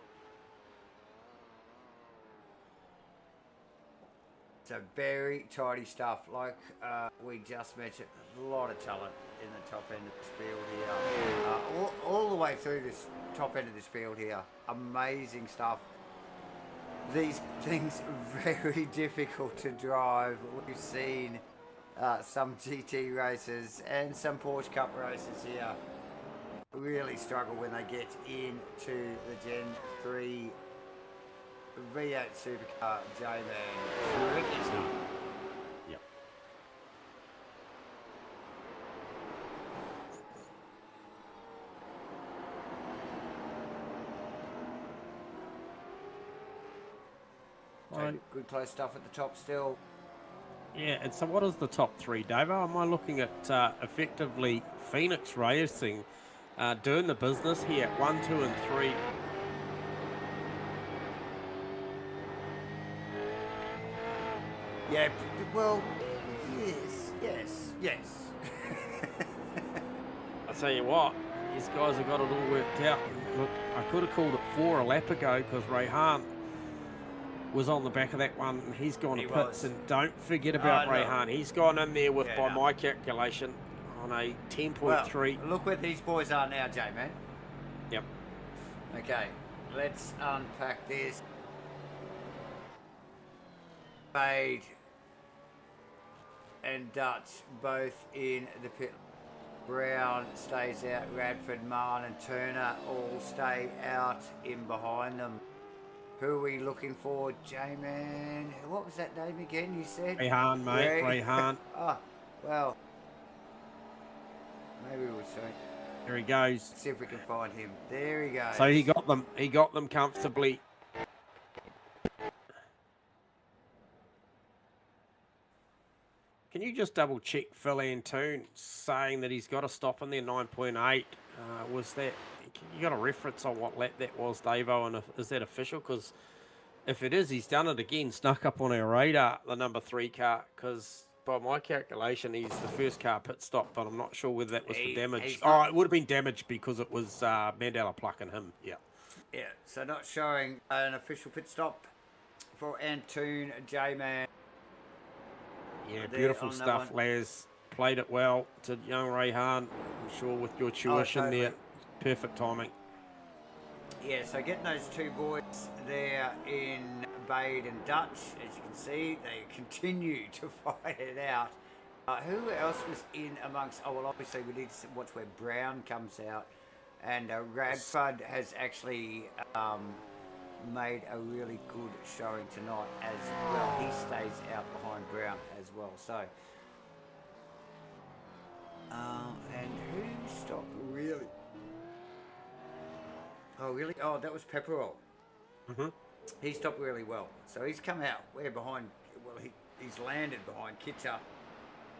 So very tidy stuff, like we just mentioned. A lot of talent in the top end of this field here. All the way through this top end of this field here. Amazing stuff. These things are very difficult to drive. We've seen some GT races and some Porsche Cup races here really struggle when they get into the Gen 3 V8 supercar. J-Man, tricky stuff. Yep. Good close stuff at the top still. Yeah, and so what is the top three, Davo? Am I looking at effectively Phoenix Racing doing the business here, 1, 2, and 3? Yeah, well, yes. I tell you what, these guys have got it all worked out. Look, I could have called it 4 a lap ago because Rayhan was on the back of that one, and he's gone to pits. And don't forget about Rayhan. He's gone in there with, by my calculation, on a 10.3. Well, look where these boys are now, J-Man. Yep. Okay, let's unpack this. Fade and Dutch both in the pit. Brown stays out. Radford, Marn and Turner all stay out in behind them. Who are we looking for, J-Man? What was that name again you said? Rayhan, mate. Rayhan. Oh, well. Maybe we'll see. There he goes. Let's see if we can find him. There he goes. So he got them. He got them comfortably. Can you just double check Phil Antoon saying that he's got to stop in there 9.8? Was that, you got a reference on what lap that was, Davo, and is that official? Because if it is, he's done it again, snuck up on our radar, the number 3 car, because by my calculation, he's the first car pit stop, but I'm not sure whether that was for damage. Oh, it would have been damaged because it was Mandela plucking him, yeah. Yeah, so not showing an official pit stop for Antoon, J-Man. Yeah, beautiful stuff, Les. Played it well to young Rayhan. I'm sure with your tuition there, perfect timing. Yeah, so getting those two boys there in Bade and Dutch, as you can see, they continue to fight it out. Who else was in amongst? Oh, well, obviously we need to watch where Brown comes out, and Radford has actually made a really good showing tonight as well. He stays out behind Brown as well. So, and who stopped really? Oh, really? Oh, that was Pepperell. He stopped really well. So he's come out. We're behind. Well, he's landed behind Kitcher.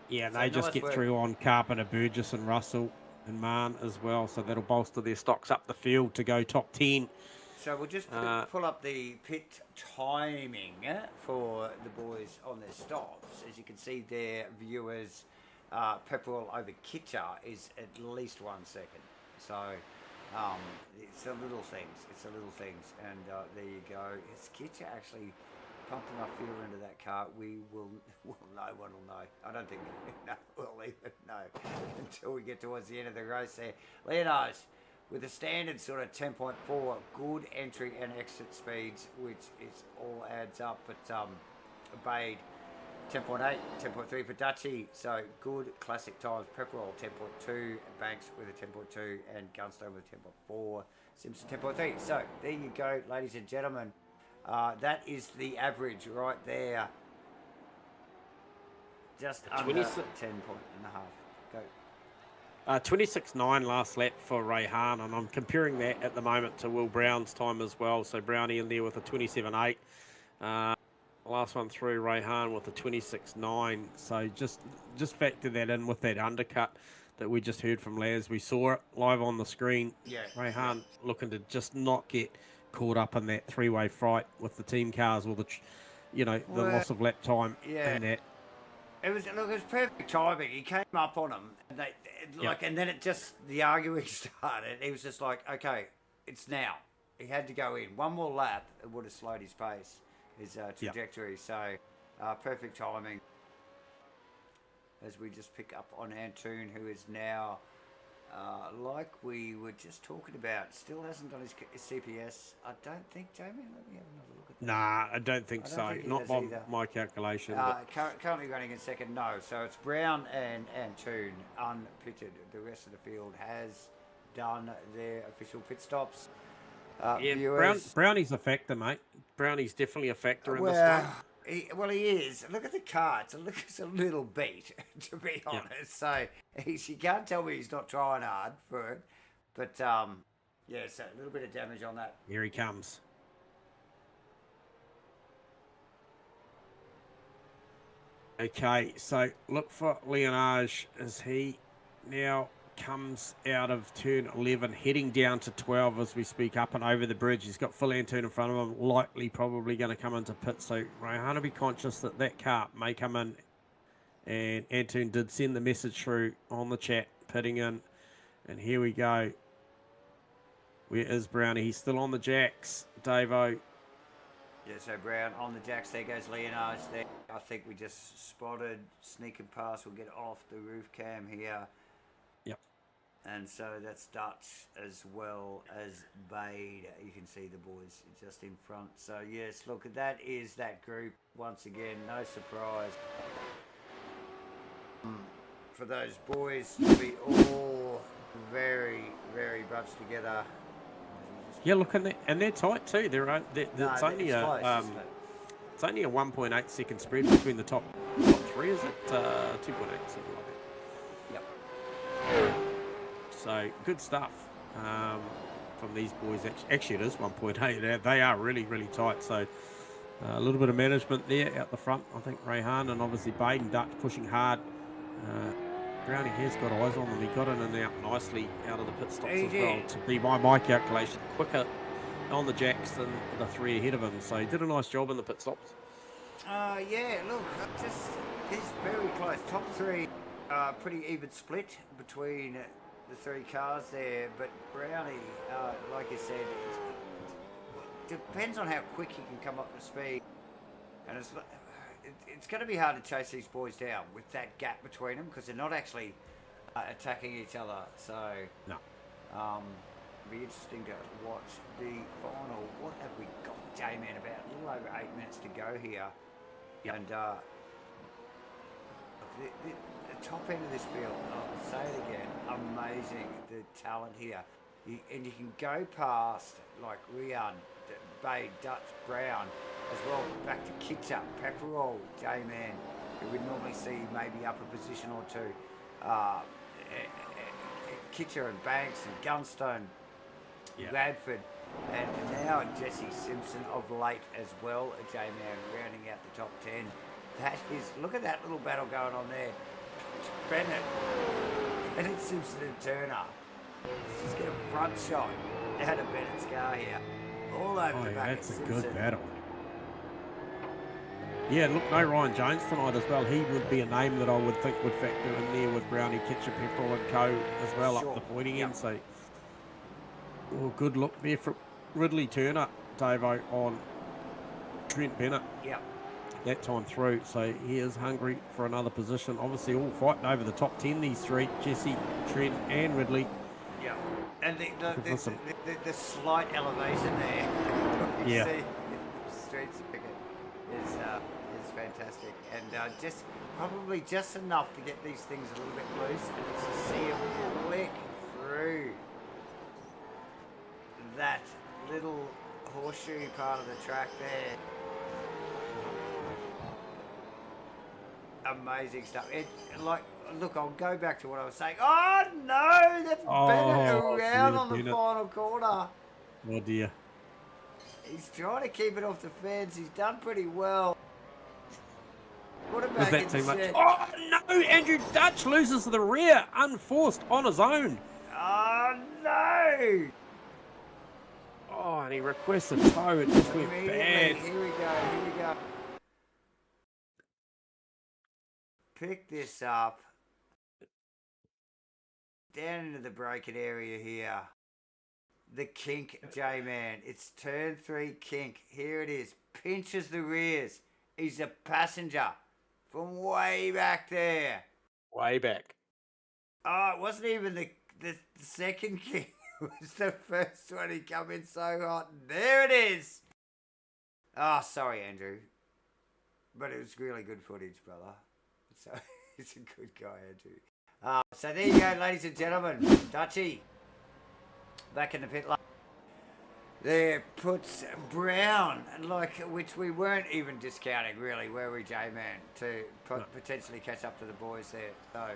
Yeah, so they just nice get work. through on Carpenter, Burgess and Russell and Mann as well. So that'll bolster their stocks up the field to go top 10. So we'll just pull up the pit timing for the boys on their stops. As you can see there, viewers, Pepperell over Kitcher is at least 1 second. So it's the little things. It's the little things. And there you go. Is Kitcher actually pumping enough fuel into that car? We will no one will know. I don't think we'll even know until we get towards the end of the race there. Leonardo, with a standard sort of 10.4, good entry and exit speeds, which is all adds up. But Bade 10.8, 10.3 for Dutchy, so good classic times. Pepperell 10.2, Banks with a 10.2, and Gunstone with a 10.4, Simpson 10.3. So there you go, ladies and gentlemen. That is the average right there. Just under 10 point and a half. Go. 26.9 last lap for Rayhan, and I'm comparing that at the moment to Will Brown's time as well. So Brownie in there with a 27.8. Last one through, Rayhan with a 26.9. So just factor that in with that undercut that we just heard from Laz. We saw it live on the screen. Yeah. Rayhan looking to just not get caught up in that three-way fight with the team cars or the loss of lap time and that. It was perfect timing. He came up on him, and and then the arguing started. He was just like, okay, it's now. He had to go in. One more lap, it would have slowed his pace, his trajectory. So, perfect timing. As we just pick up on Antoon, who is now, like we were just talking about, still hasn't done his CPS. I don't think, Jamie. Let me have another look at that. Nah, I don't think so. Not by my calculation. Currently running in second, no. So it's Brown and Antoon unpitted. The rest of the field has done their official pit stops. Brownie's a factor, mate. Brownie's definitely a factor in this one. He is. Look at the car. It's a little beat, to be honest. So you can't tell me he's not trying hard for it. But, so a little bit of damage on that. Here he comes. Okay, so look for Leonage as he now comes out of turn 11, heading down to 12 as we speak, up and over the bridge. He's got full Antoon in front of him, likely probably going to come into pit. So Rayhan will be conscious that car may come in. And Antoon did send the message through on the chat, pitting in. And here we go. Where is Brownie? He's still on the jacks, Davo. Yeah, so Brown on the jacks. There goes Leonage there. I think we just spotted sneaking past. We'll get off the roof cam here. Yep. And so that's Dutch as well as Bade. You can see the boys just in front. So yes, look, that is that group. Once again, no surprise for those boys to be all very, very bunched together. Yeah, look, and they're tight too. It's only a 1.8 second spread between the top three. Is it 2.8, something like that? Yep. So good stuff from these boys. Actually, it is 1.8. They are really, really tight. So a little bit of management there out the front. I think Rayhan and obviously Bade and Dutch pushing hard. Brownie has got eyes on them. He got in and out nicely out of the pit stops as well. To be by my calculation, quicker on the jacks than the three ahead of him. So he did a nice job in the pit stops. Look, he's very close. Top three, pretty even split between the three cars there. But Brownie, like you said, depends on how quick he can come up to speed. And it's going to be hard to chase these boys down with that gap between them because they're not actually attacking each other. So, no. It'll be interesting to watch the final. What have we got, J-Man? About a little over 8 minutes to go here. Yep. And the top end of this field, I'll say it again, amazing, the talent here. And you can go past, like Rian, Bay, Dutch, Brown, as well, back to Kitcher, Pepperell, J-Man, who we'd normally see maybe up a position or two. Kitcher and Banks and Gunstone, Radford, and now Jesse Simpson of late as well, a J-Man rounding out the top 10. That is, look at that little battle going on there. Bennett, Simpson and Turner. Just get a front shot out of Bennett's car here. All over the back. That's a Simpson. good battle. Yeah, look, no Ryan Jones tonight as well. He would be a name that I would think would factor in there with Brownie, Kitcher, Pepperell and co as well up the pointing end. So, good look there for Ridley Turner, Davo, on Trent Bennett. Yep. That time through. So he is hungry for another position. Obviously all fighting over the top 10, these three, Jesse, Trent and Ridley. Yeah. And the slight elevation there. You see the street circuit is fantastic, and probably just enough to get these things a little bit loose, and to see them flick through that little horseshoe part of the track there. Amazing stuff. Look, I'll go back to what I was saying. Oh no, that's Bennett around on the final corner. Oh dear. He's trying to keep it off the fence. He's done pretty well. What about Was that too much? Oh no, Andrew Dutch loses the rear, unforced on his own. Oh no! Oh, and he requests a tow. It just went bad. Here we go. Pick this up. Down into the bracket area here. The kink, J-Man. It's turn 3 kink. Here it is. Pinches the rears. He's a passenger from way back there. Way back. Oh, it wasn't even the second kink. It was the first one. He come in so hot. There it is. Oh, sorry, Andrew. But it was really good footage, brother. So he's a good guy, Andrew. So there you go, ladies and gentlemen. Dutchy back in the pit lane. There puts Brown, which we weren't even discounting, really, were we, J-Man, to potentially catch up to the boys there. So,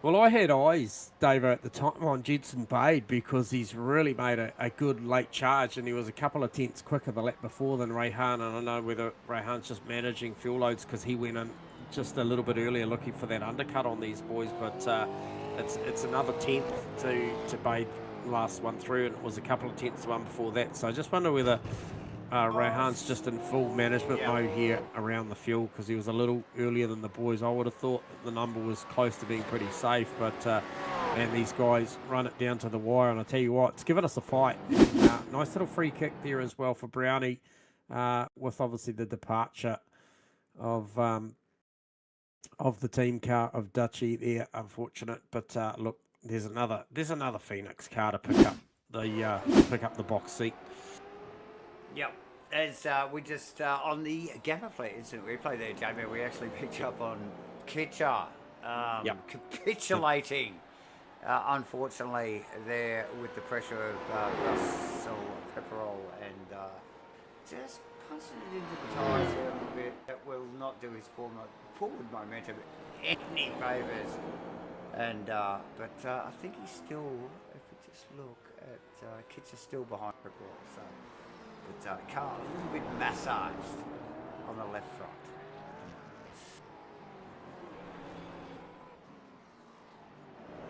well, I had eyes, Dave, at the time on Jensen Bade because he's really made a good late charge, and he was a couple of tenths quicker the lap before than Rayhan. And I don't know whether Rayhan's just managing fuel loads because he went in just a little bit earlier looking for that undercut on these boys, but it's another tenth to Bade last one through, and it was a couple of tenths the one before that. So I just wonder whether Rayhan's just in full management mode here around the fuel because he was a little earlier than the boys. I would have thought that the number was close to being pretty safe, but and these guys run it down to the wire, and I tell you what, it's given us a fight. Nice little free kick there as well for Brownie, with obviously the departure of the team car of Dutchy there. Unfortunate, but look, there's another Phoenix car to pick up the box seat. Yep. As we just on the GAMAFLARE instant replay there, Jamie, we actually picked up on Kitcher capitulating, unfortunately, there with the pressure of Russell Pepperell, and just punching it into the tyres there a little bit. That will not do his forward momentum any favours. And but I think he's still, if we just look at Kitcher, still behind Pepperell. So, but car a little bit massaged on the left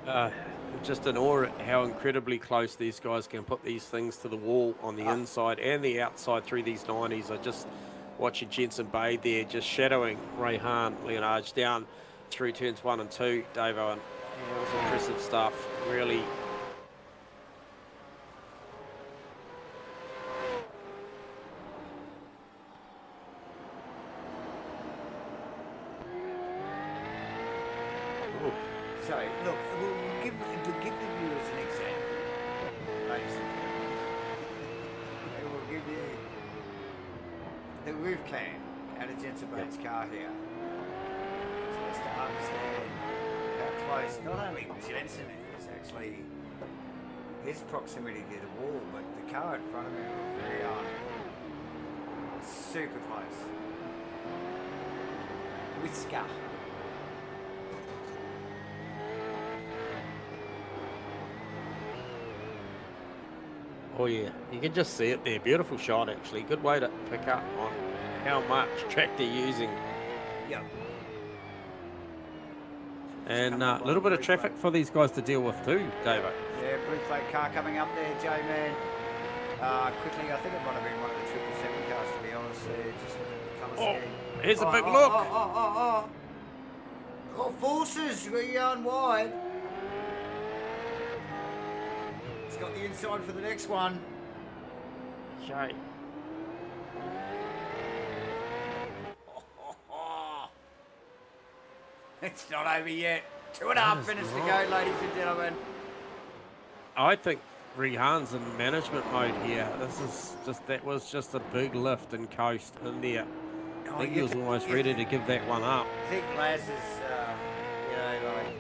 front. Just in awe at how incredibly close these guys can put these things to the wall on the inside and the outside through these 90s. I just watching Jensen Bade there, just shadowing Rayhan Leonards down through turns 1 and 2, Davo, and it was impressive stuff, really. So, look, we'll give the viewers an example, ladies and roof cam out of Jensen Bates' car here. Just to understand how close not only Jensen is actually his proximity to the wall, but the car in front of him was very super close. Whisker. Oh yeah, you can just see it there. Beautiful shot, actually. Good way to pick up on how much track they're using. Yep. And a little bit of traffic for these guys to deal with too, Davo. Yeah, blue flag car coming up there, J-Man. Quickly, I think it might have been one of the 777 cars, to be honest. Just looking at the colour scheme. Here's a big look. Oh, forces, Rian wide. He's got the inside for the next one. Okay. It's not over yet. 2.5 minutes to go, ladies and gentlemen. I think Rehan's in management mode here. That was just a big lift and coast in there. I think he was almost ready to give that one up. I think Laz is, like,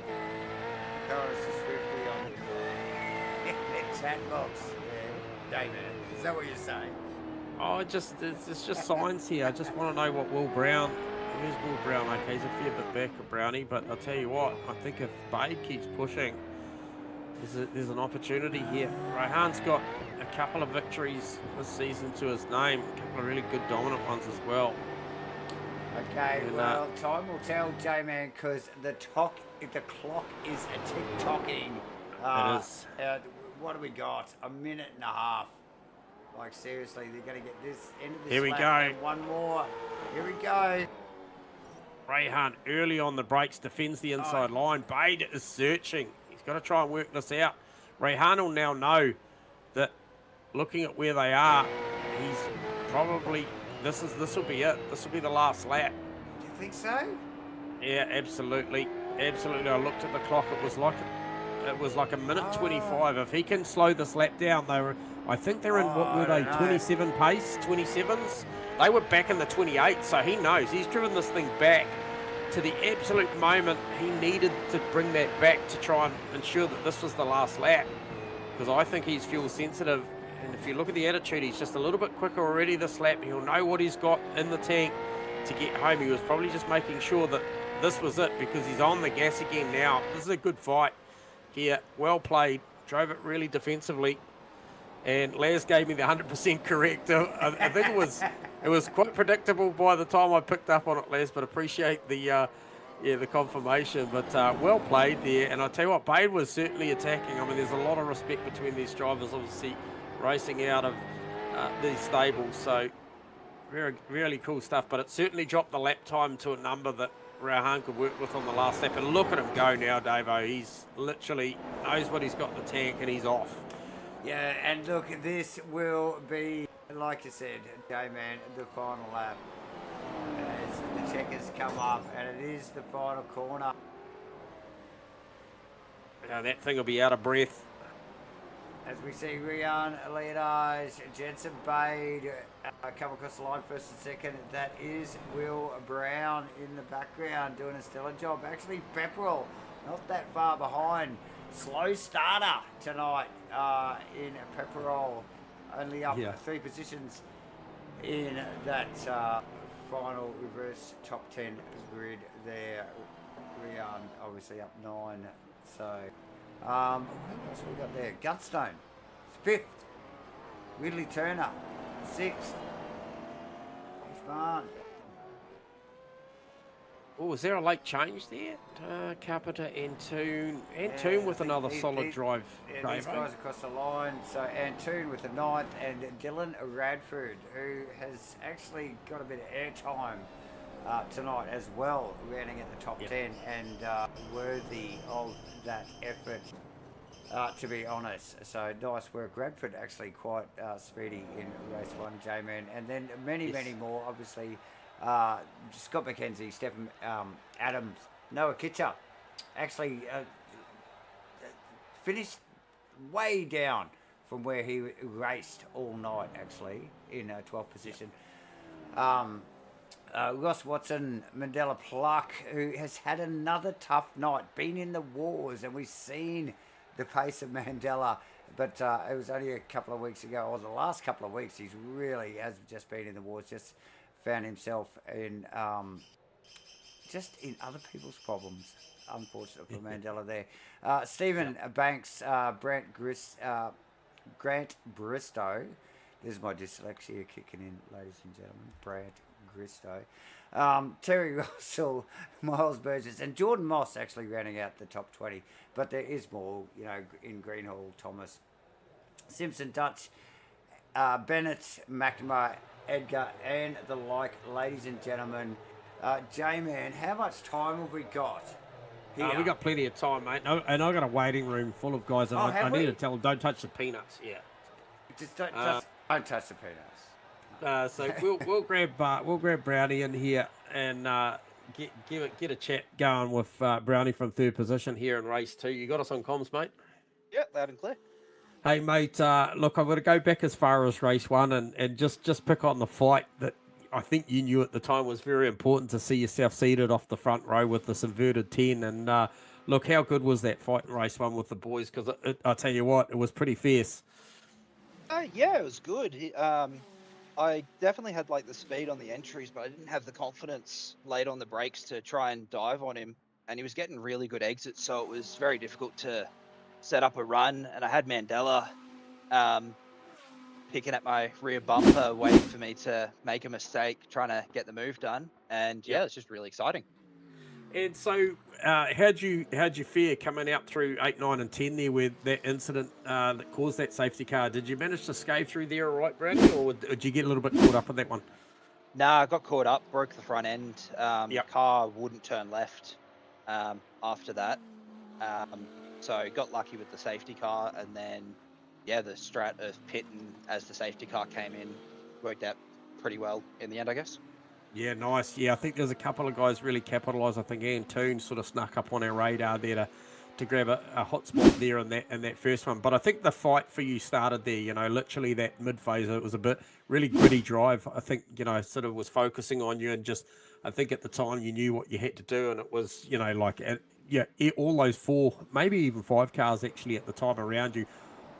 Paris is swiftly on the chat box. Yeah, David, is that what you're saying? Oh, it's just signs here. I just want to know what Will Brown. Here's Will Brown. Okay, he's a fair bit back of Brownie, but I'll tell you what. I think if Bade keeps pushing, there's an opportunity here. Rehan's got a couple of victories this season to his name. A couple of really good dominant ones as well. Okay, and, well, time will tell, J-Man, because the clock is tick-tocking. It is. What do we got? A minute and a half. Like, seriously, they're going to get this end of this Here we lap go. and one more. Here we go. Rehan early on the brakes defends the inside line. Bade is searching. He's got to try and work this out. Rehan will now know that looking at where they are, he's probably... This will be it. This will be the last lap. Do you think so? Yeah, absolutely. Absolutely. I looked at the clock. It was like a minute 25. If he can slow this lap down, I think they're in, what were they, 27 pace, 27s? They were back in the 28, so he knows. He's driven this thing back to the absolute moment he needed to bring that back to try and ensure that this was the last lap. Because I think he's fuel sensitive. And if you look at the attitude, he's just a little bit quicker already this lap. He'll know what he's got in the tank to get home. He was probably just making sure that this was it because he's on the gas again now. This is a good fight here. Well played. Drove it really defensively. And Laz gave me the 100% correct. I think it was quite predictable by the time I picked up on it, Laz, but appreciate the confirmation. But well played there. And I tell you what, Bade was certainly attacking. I mean, there's a lot of respect between these drivers, obviously, racing out of these stables. So very, really cool stuff. But it certainly dropped the lap time to a number that Rehan could work with on the last lap. And look at him go now, Davo. He's literally knows what he's got in the tank and he's off. Yeah, and look, this will be, like you said, J-Man, the final lap. As the checkers come up, and it is the final corner. Now that thing will be out of breath. As we see Rian leaders, Jensen Bade come across the line first and second. That is Will Brown in the background doing a stellar job. Actually, Pepperell not that far behind. Slow starter tonight in Pepperell. Only up 3 positions in that final reverse top 10 grid there. Rian obviously up 9. So... what else we got there? Gutstone, 5th. Ridley Turner, 6th. He's fun. Oh, is there a late change there? Capita and Toon with another solid drive. Yeah, these guys across the line. So Antoon with the 9th, and Dylan Radford, who has actually got a bit of airtime tonight as well, rounding at the top 10 and worthy of that effort, to be honest. So nice work. Radford actually quite speedy in race 1, J-Man. And then many more, obviously. Scott McKenzie, Stephen Adams, Noah Kitcher actually finished way down from where he raced all night, actually, in 12th position. Ross Watson, Mandela Pluck, who has had another tough night, been in the wars, and we've seen the pace of Mandela. But it was only a couple of weeks ago, or the last couple of weeks, he's really has just been in the wars, just found himself in just in other people's problems. Unfortunate for Mandela there. Stephen Banks, Grant Bristow. This is my dyslexia kicking in, ladies and gentlemen. Brad Gristo. Terry Russell, Miles Burgess, and Jordan Moss actually rounding out the top 20. But there is more, in Greenhall, Thomas, Simpson, Dutch, Bennett, McNamara, Edgar, and the like. Ladies and gentlemen, J-Man, how much time have we got? We got plenty of time, mate. No, and I got a waiting room full of guys. And I need to tell them, don't touch the peanuts. Yeah. Just don't touch the peanuts. So we'll grab Brownie in here and get a chat going with Brownie from third position here in race 2. You got us on comms, mate? Yeah, loud and clear. Hey, mate. Look, I'm going to go back as far as race 1 and just pick on the fight that I think you knew at the time was very important to see yourself seated off the front row with this inverted 10. And look, how good was that fight in race 1 with the boys? Because I tell you what, it was pretty fierce. Yeah, it was good. I definitely had the speed on the entries, but I didn't have the confidence late on the brakes to try and dive on him. And he was getting really good exits, so it was very difficult to set up a run. And I had Mandela picking at my rear bumper, waiting for me to make a mistake, trying to get the move done. And yeah, it's just really exciting. And so, how'd you fare coming out through 8, 9, and 10 there with that incident that caused that safety car? Did you manage to skate through there all right, Brandon, or did you get a little bit caught up in that one? Nah, I got caught up, broke the front end. The car wouldn't turn left after that. So got lucky with the safety car, and then the strat of pitting as the safety car came in worked out pretty well in the end, I guess. Yeah, nice. Yeah, I think there's a couple of guys really capitalised. I think Ian Toon sort of snuck up on our radar there to grab a hot spot there in that first one. But I think the fight for you started there, literally that mid-phase. It was a bit really gritty drive. I think, sort of was focusing on you, and just, I think at the time you knew what you had to do, and it was, all those 4, maybe even 5 cars actually at the time around you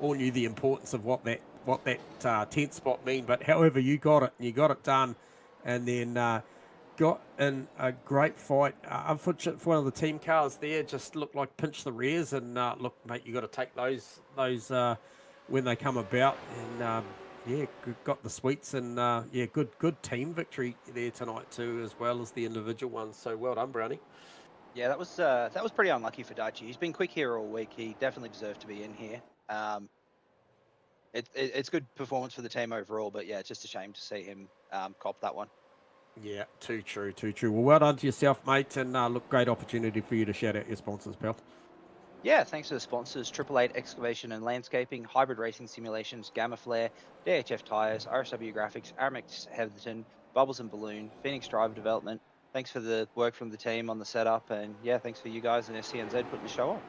all knew the importance of what that 10th spot mean. But however, you got it done. And then got in a great fight. Unfortunate for one of the team cars there, just looked like pinch the rears. And look, mate, you got to take those when they come about. And got the sweets. And good team victory there tonight too, as well as the individual ones. So well done, Brownie. Yeah, that was pretty unlucky for Daichi. He's been quick here all week. He definitely deserved to be in here. It's good performance for the team overall, but yeah, it's just a shame to see him cop that one. Yeah, too true. Well, well done to yourself, mate, and look, great opportunity for you to shout out your sponsors, pal. Yeah, thanks to the sponsors: 888 Excavation and Landscaping, Hybrid Racing Simulations, GAMAFLARE, DHF Tyres, RSW Graphics, Aramex Heatherton, Bubbles and Balloon, Phoenix Driver Development. Thanks for the work from the team on the setup, and yeah, thanks for you guys and SCNZ putting the show on.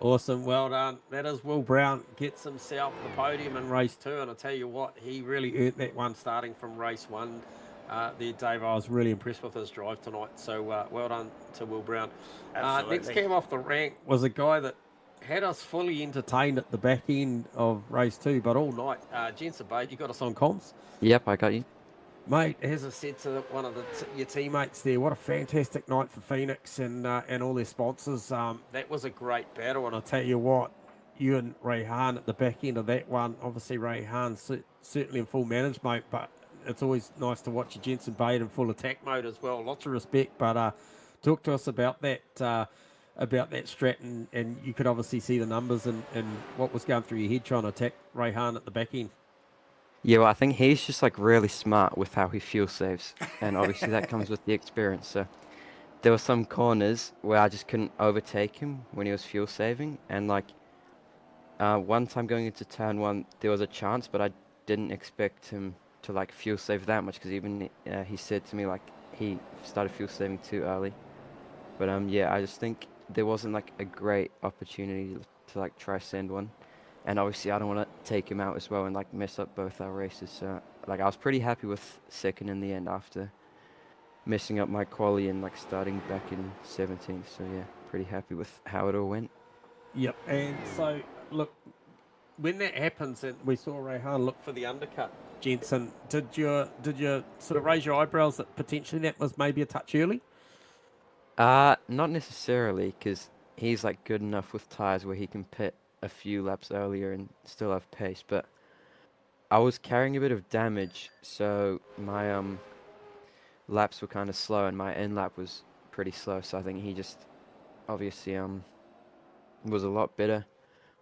Awesome, well done. That is Will Brown gets himself the podium in race 2, and I tell you what, he really earned that one starting from race 1. There, Dave, I was really impressed with his drive tonight, so well done to Will Brown. Next came off the rank was a guy that had us fully entertained at the back end of race 2, but all night. GEN3, you got us on comms? Yep, I got you. Mate, as I said to one of your teammates there, what a fantastic night for Phoenix and all their sponsors. That was a great battle, and I tell you what, you and Rayhan at the back end of that one, obviously Rayhan's certainly in full management, but it's always nice to watch your Jensen Bate in full attack mode as well. Lots of respect, but talk to us about that strat, and you could obviously see the numbers and what was going through your head trying to attack Rayhan at the back end. Yeah, well, I think he's just really smart with how he fuel saves, and obviously that comes with the experience. So there were some corners where I just couldn't overtake him when he was fuel saving, and one time going into turn 1, there was a chance, but I didn't expect him to fuel save that much, because even he said to me he started fuel saving too early. But I just think there wasn't a great opportunity to try send one. And obviously, I don't want to take him out as well and mess up both our races. So like I was pretty happy with second in the end after messing up my quali and like starting back in 17th. So yeah, pretty happy with how it all went. Yep. And so look, when that happens, and we saw Rehan look for the undercut, Jensen, did you sort of raise your eyebrows that potentially that was maybe a touch early? Not necessarily, because he's like good enough with tires where he can pit a few laps earlier and still have pace. But I was carrying a bit of damage, so my laps were kind of slow, and my in lap was pretty slow. So I think he just obviously was a lot better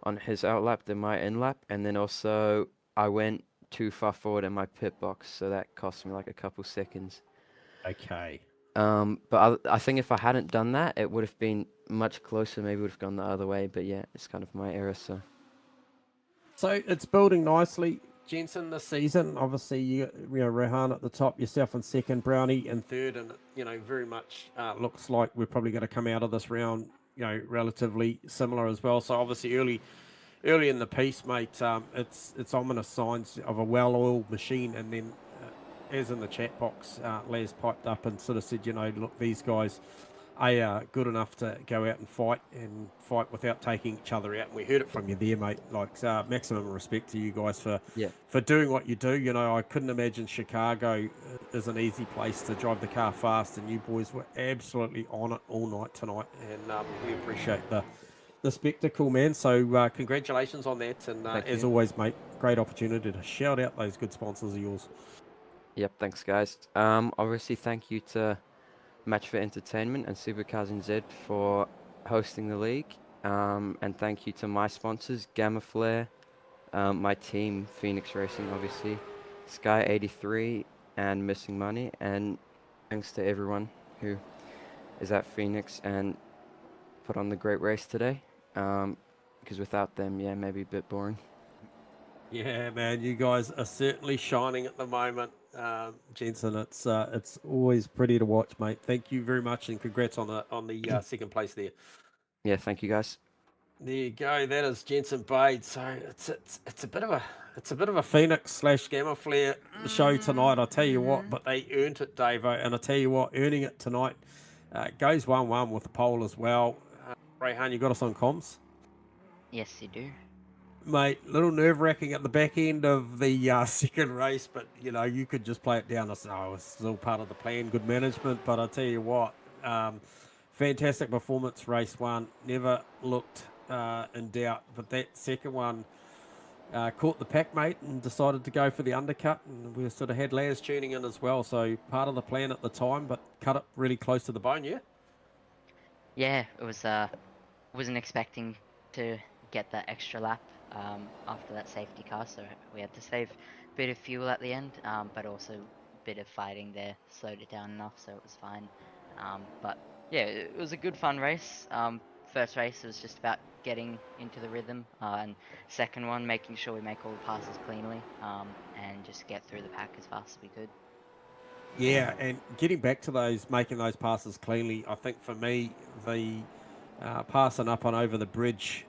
on his out lap than my in lap, and then also I went too far forward in my pit box, so that cost me like a couple seconds. Okay. But I think if I hadn't done that, it would have been much closer. Maybe would have gone the other way. But yeah, it's kind of my error. So it's building nicely, Jensen, this season. Obviously, you know Rehan at the top, yourself in second, Brownie in third, and you know very much looks like we're probably going to come out of this round, you know, relatively similar as well. So obviously early in the piece, mate, it's ominous signs of a well-oiled machine, and then. As in the chat box, Les piped up and sort of said, you know, look, these guys are good enough to go out and fight without taking each other out. And we heard it from you there, mate. Like, maximum respect to you guys for doing what you do. You know, I couldn't imagine Chichago is an easy place to drive the car fast, and you boys were absolutely on it all night tonight. And we appreciate the spectacle, man. So congratulations on that. And as always, mate, great opportunity to shout out those good sponsors of yours. Yep, thanks guys. Obviously thank you to Matchfit Entertainment and SIMRACING for hosting the league. And thank you to my sponsors, GAMAFLARE, my team, Phoenix Racing obviously, Sky 83 and Missing Money, and thanks to everyone who is at Phoenix and put on the great race today. Because without them, yeah, maybe a bit boring. Yeah, man, you guys are certainly shining at the moment, Jensen. It's always pretty to watch, mate. Thank you very much, and congrats on the second place there. Yeah, thank you guys. There you go. That is Jensen Bade. So it's a bit of a Phoenix / GAMAFLARE show tonight. I tell you what, but they earned it, Davo, and I tell you what, earning it tonight goes 1-1 with the pole as well. Rehan, you got us on comms? Yes, you do. Mate, a little nerve-wracking at the back end of the second race, but, you know, you could just play it down as, oh, it's all part of the plan, good management. But I tell you what, fantastic performance, race one. Never looked in doubt. But that second one caught the pack, mate, and decided to go for the undercut. And we sort of had Laz tuning in as well. So part of the plan at the time, but cut it really close to the bone, yeah? Yeah, it was, wasn't expecting to get that extra lap. After that safety car, so we had to save a bit of fuel at the end, but also a bit of fighting there slowed it down enough, so it was fine. But yeah, it was a good fun race. First race was just about getting into the rhythm, and second one making sure we make all the passes cleanly, and just get through the pack as fast as we could. Yeah, and getting back to making those passes cleanly, I think for me, the passing up and over the bridge,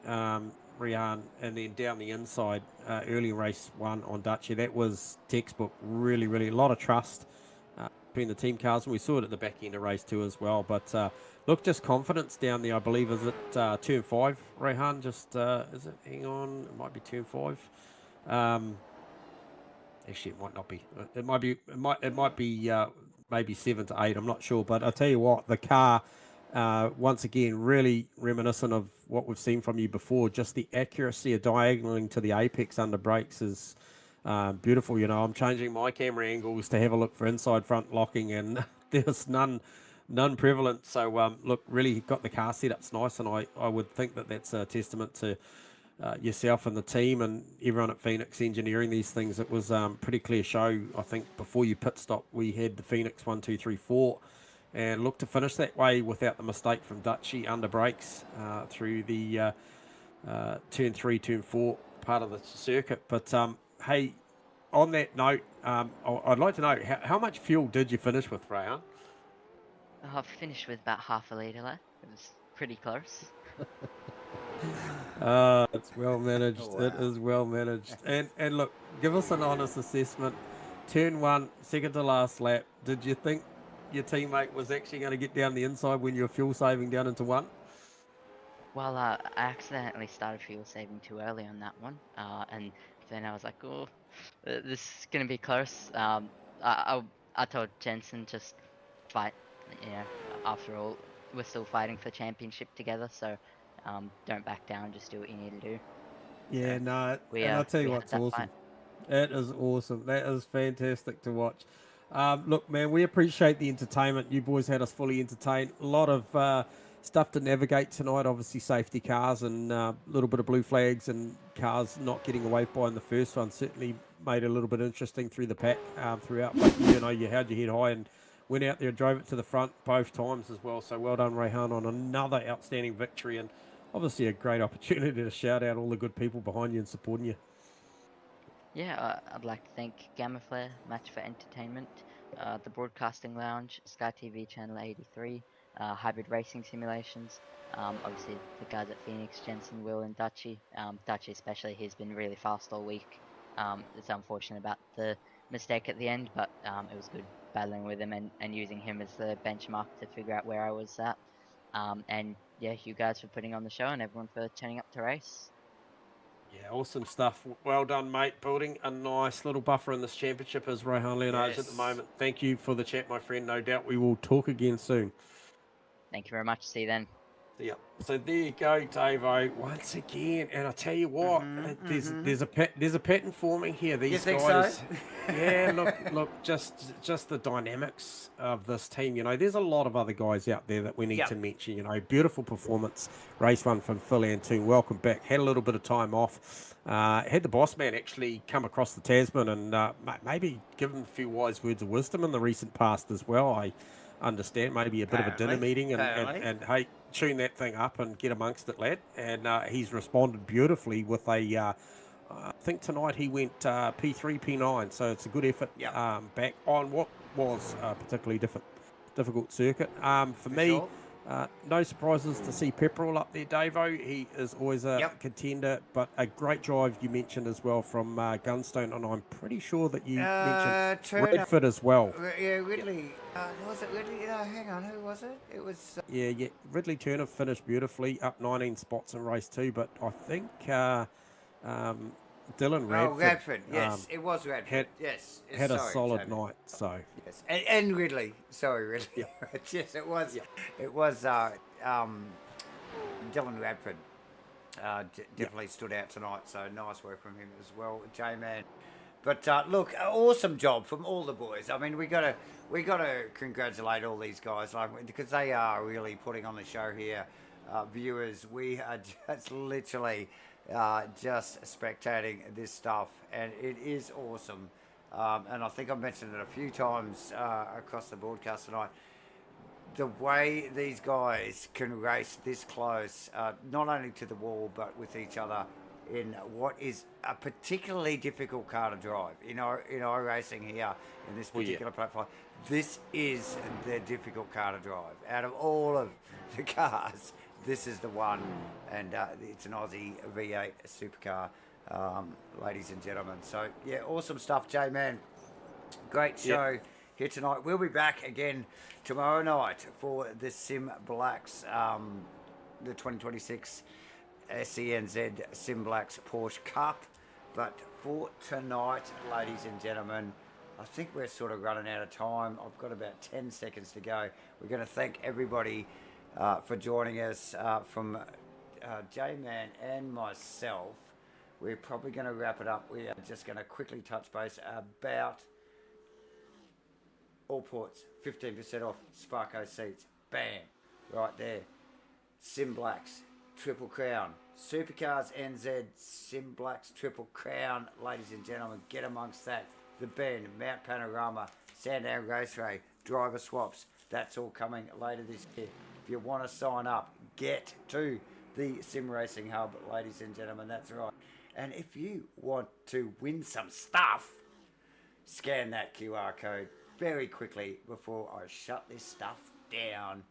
Rian, and then down the inside, early race one on Dutchy, that was textbook. Really, really a lot of trust between the team cars, and we saw it at the back end of race two as well. But look, just confidence down there. I believe is it turn 5, Rehan? Just is it? Hang on, it might be turn 5. Actually, it might not be. It might be. It might be maybe 7 to 8. I'm not sure. But I tell you what, the car. Once again, really reminiscent of what we've seen from you before. Just the accuracy of diagonaling to the apex under brakes is beautiful. You know, I'm changing my camera angles to have a look for inside front locking, and there's none prevalent. So look, really got the car setups nice, and I would think that that's a testament to yourself and the team and everyone at Phoenix engineering these things. It was pretty clear show. I think before you pit stop, we had the Phoenix 1, 2, 3, 4. And look to finish that way without the mistake from Dutchy under brakes through the turn 3, turn 4 part of the circuit. But hey, on that note, I'd like to know how much fuel did you finish with, Rayan? I finished with about half a litre left. It was pretty close. It's well managed. Oh, wow. It is well managed. And look, give us an honest assessment. turn one, second to last lap. Did you think your teammate was actually going to get down the inside when you were fuel saving down into one? Well, I accidentally started fuel saving too early on that one, and then I was like, oh, this is gonna be close. I told Jensen just fight. You know, after all, we're still fighting for championship together, so don't back down. Just do what you need to do. Yeah, So no, we and I'll tell you we had what's that awesome. fight. That is awesome. That is fantastic to watch. Look, man, we appreciate the entertainment. You boys had us fully entertained. A lot of stuff to navigate tonight. Obviously, safety cars and a little bit of blue flags and cars not getting away by in the first one certainly made it a little bit interesting through the pack throughout. But you know, you had your head high and went out there and drove it to the front both times as well. So well done, Rehan, on another outstanding victory and obviously a great opportunity to shout out all the good people behind you and supporting you. Yeah, I'd like to thank GAMAFLARE, Matchfit Entertainment, the Broadcasting Lounge, Sky TV Channel 83, Hybrid Racing Simulations, obviously the guys at Phoenix, Jensen, Will, and Dutchy. Dutchy especially, he's been really fast all week. It's unfortunate about the mistake at the end, but it was good battling with him and using him as the benchmark to figure out where I was at. And yeah, you guys for putting on the show and everyone for turning up to race. Yeah, awesome stuff. Well done, mate. Building a nice little buffer in this championship as Rehan Leonardo at the moment. Thank you for the chat, my friend. No doubt we will talk again soon. Thank you very much. See you then. Yeah. So there you go, Davo. Once again, and I tell you what, there's a pattern forming here. These you think guys, so? yeah. Look, just the dynamics of this team. You know, there's a lot of other guys out there that we need to mention. You know, beautiful performance, race one from Phil Antoon. Welcome back. Had a little bit of time off. Had the boss man actually come across the Tasman and maybe give him a few wise words of wisdom in the recent past as well. I understand maybe a bit of a dinner meeting and hey, tune that thing up and get amongst it, lad. And he's responded beautifully with a I think tonight he went P3 P9, so it's a good effort back on what was a particularly difficult circuit for me. Sure. No surprises to see Pepperell up there, Davo. He is always a contender, but a great drive you mentioned as well from Gunstone, and I'm pretty sure that you mentioned Redford as well. Yeah, Ridley. Was it Ridley? Hang on, who was it? It was... Yeah, Ridley Turner finished beautifully, up 19 spots in race 2, but I think Dylan Radford. Oh, Radford, yes, it was Radford. Had a solid night, so. Yes, and Ridley. Sorry, Ridley. Yeah. Yes, it was. Yeah. It was Dylan Radford. Definitely stood out tonight, so nice work from him as well, J-Man. But look, awesome job from all the boys. I mean, we gotta congratulate all these guys, like, because they are really putting on the show here. Viewers, we are just literally just spectating this stuff, and it is awesome. And I think I've mentioned it a few times across the broadcast tonight. The way these guys can race this close, not only to the wall, but with each other in what is a particularly difficult car to drive. In iRacing here, in this particular platform, this is the difficult car to drive. Out of all of the cars, this is the one, and it's an Aussie V8 supercar, ladies and gentlemen. So, yeah, awesome stuff, J-Man. Great show here tonight. We'll be back again tomorrow night for the Sim Blacks, the 2026 SCNZ Sim Blacks Porsche Cup. But for tonight, ladies and gentlemen, I think we're sort of running out of time. I've got about 10 seconds to go. We're going to thank everybody for joining us from J-Man and myself. We're probably going to wrap it up. We are just going to quickly touch base about all ports, 15% off Sparko seats. Bam, right there. Sim Blacks, Triple Crown. Supercars NZ, Sim Blacks, Triple Crown. Ladies and gentlemen, get amongst that. The Bend, Mount Panorama, Sandown Raceway, driver swaps. That's all coming later this year. If you want to sign up, get to the Sim Racing Hub, ladies and gentlemen. That's right. And if you want to win some stuff, scan that QR code very quickly before I shut this stuff down.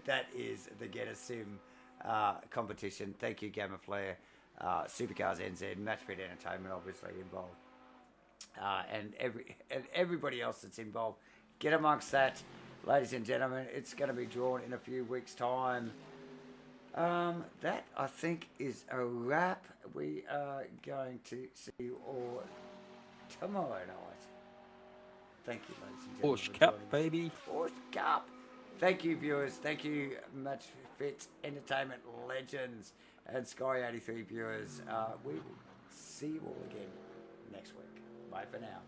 That is the Get a Sim competition. Thank you, GAMAFLARE, Supercars NZ, Matchfit Entertainment, obviously involved. and everybody else that's involved. Get amongst that, ladies and gentlemen. It's going to be drawn in a few weeks' time. That, I think, is a wrap. We are going to see you all tomorrow night. Thank you, ladies and gentlemen. Porsche Cup, baby. Porsche Cup. Thank you, viewers. Thank you, Matchfit Entertainment legends and Sky 83 viewers. We will see you all again next week. Bye for now.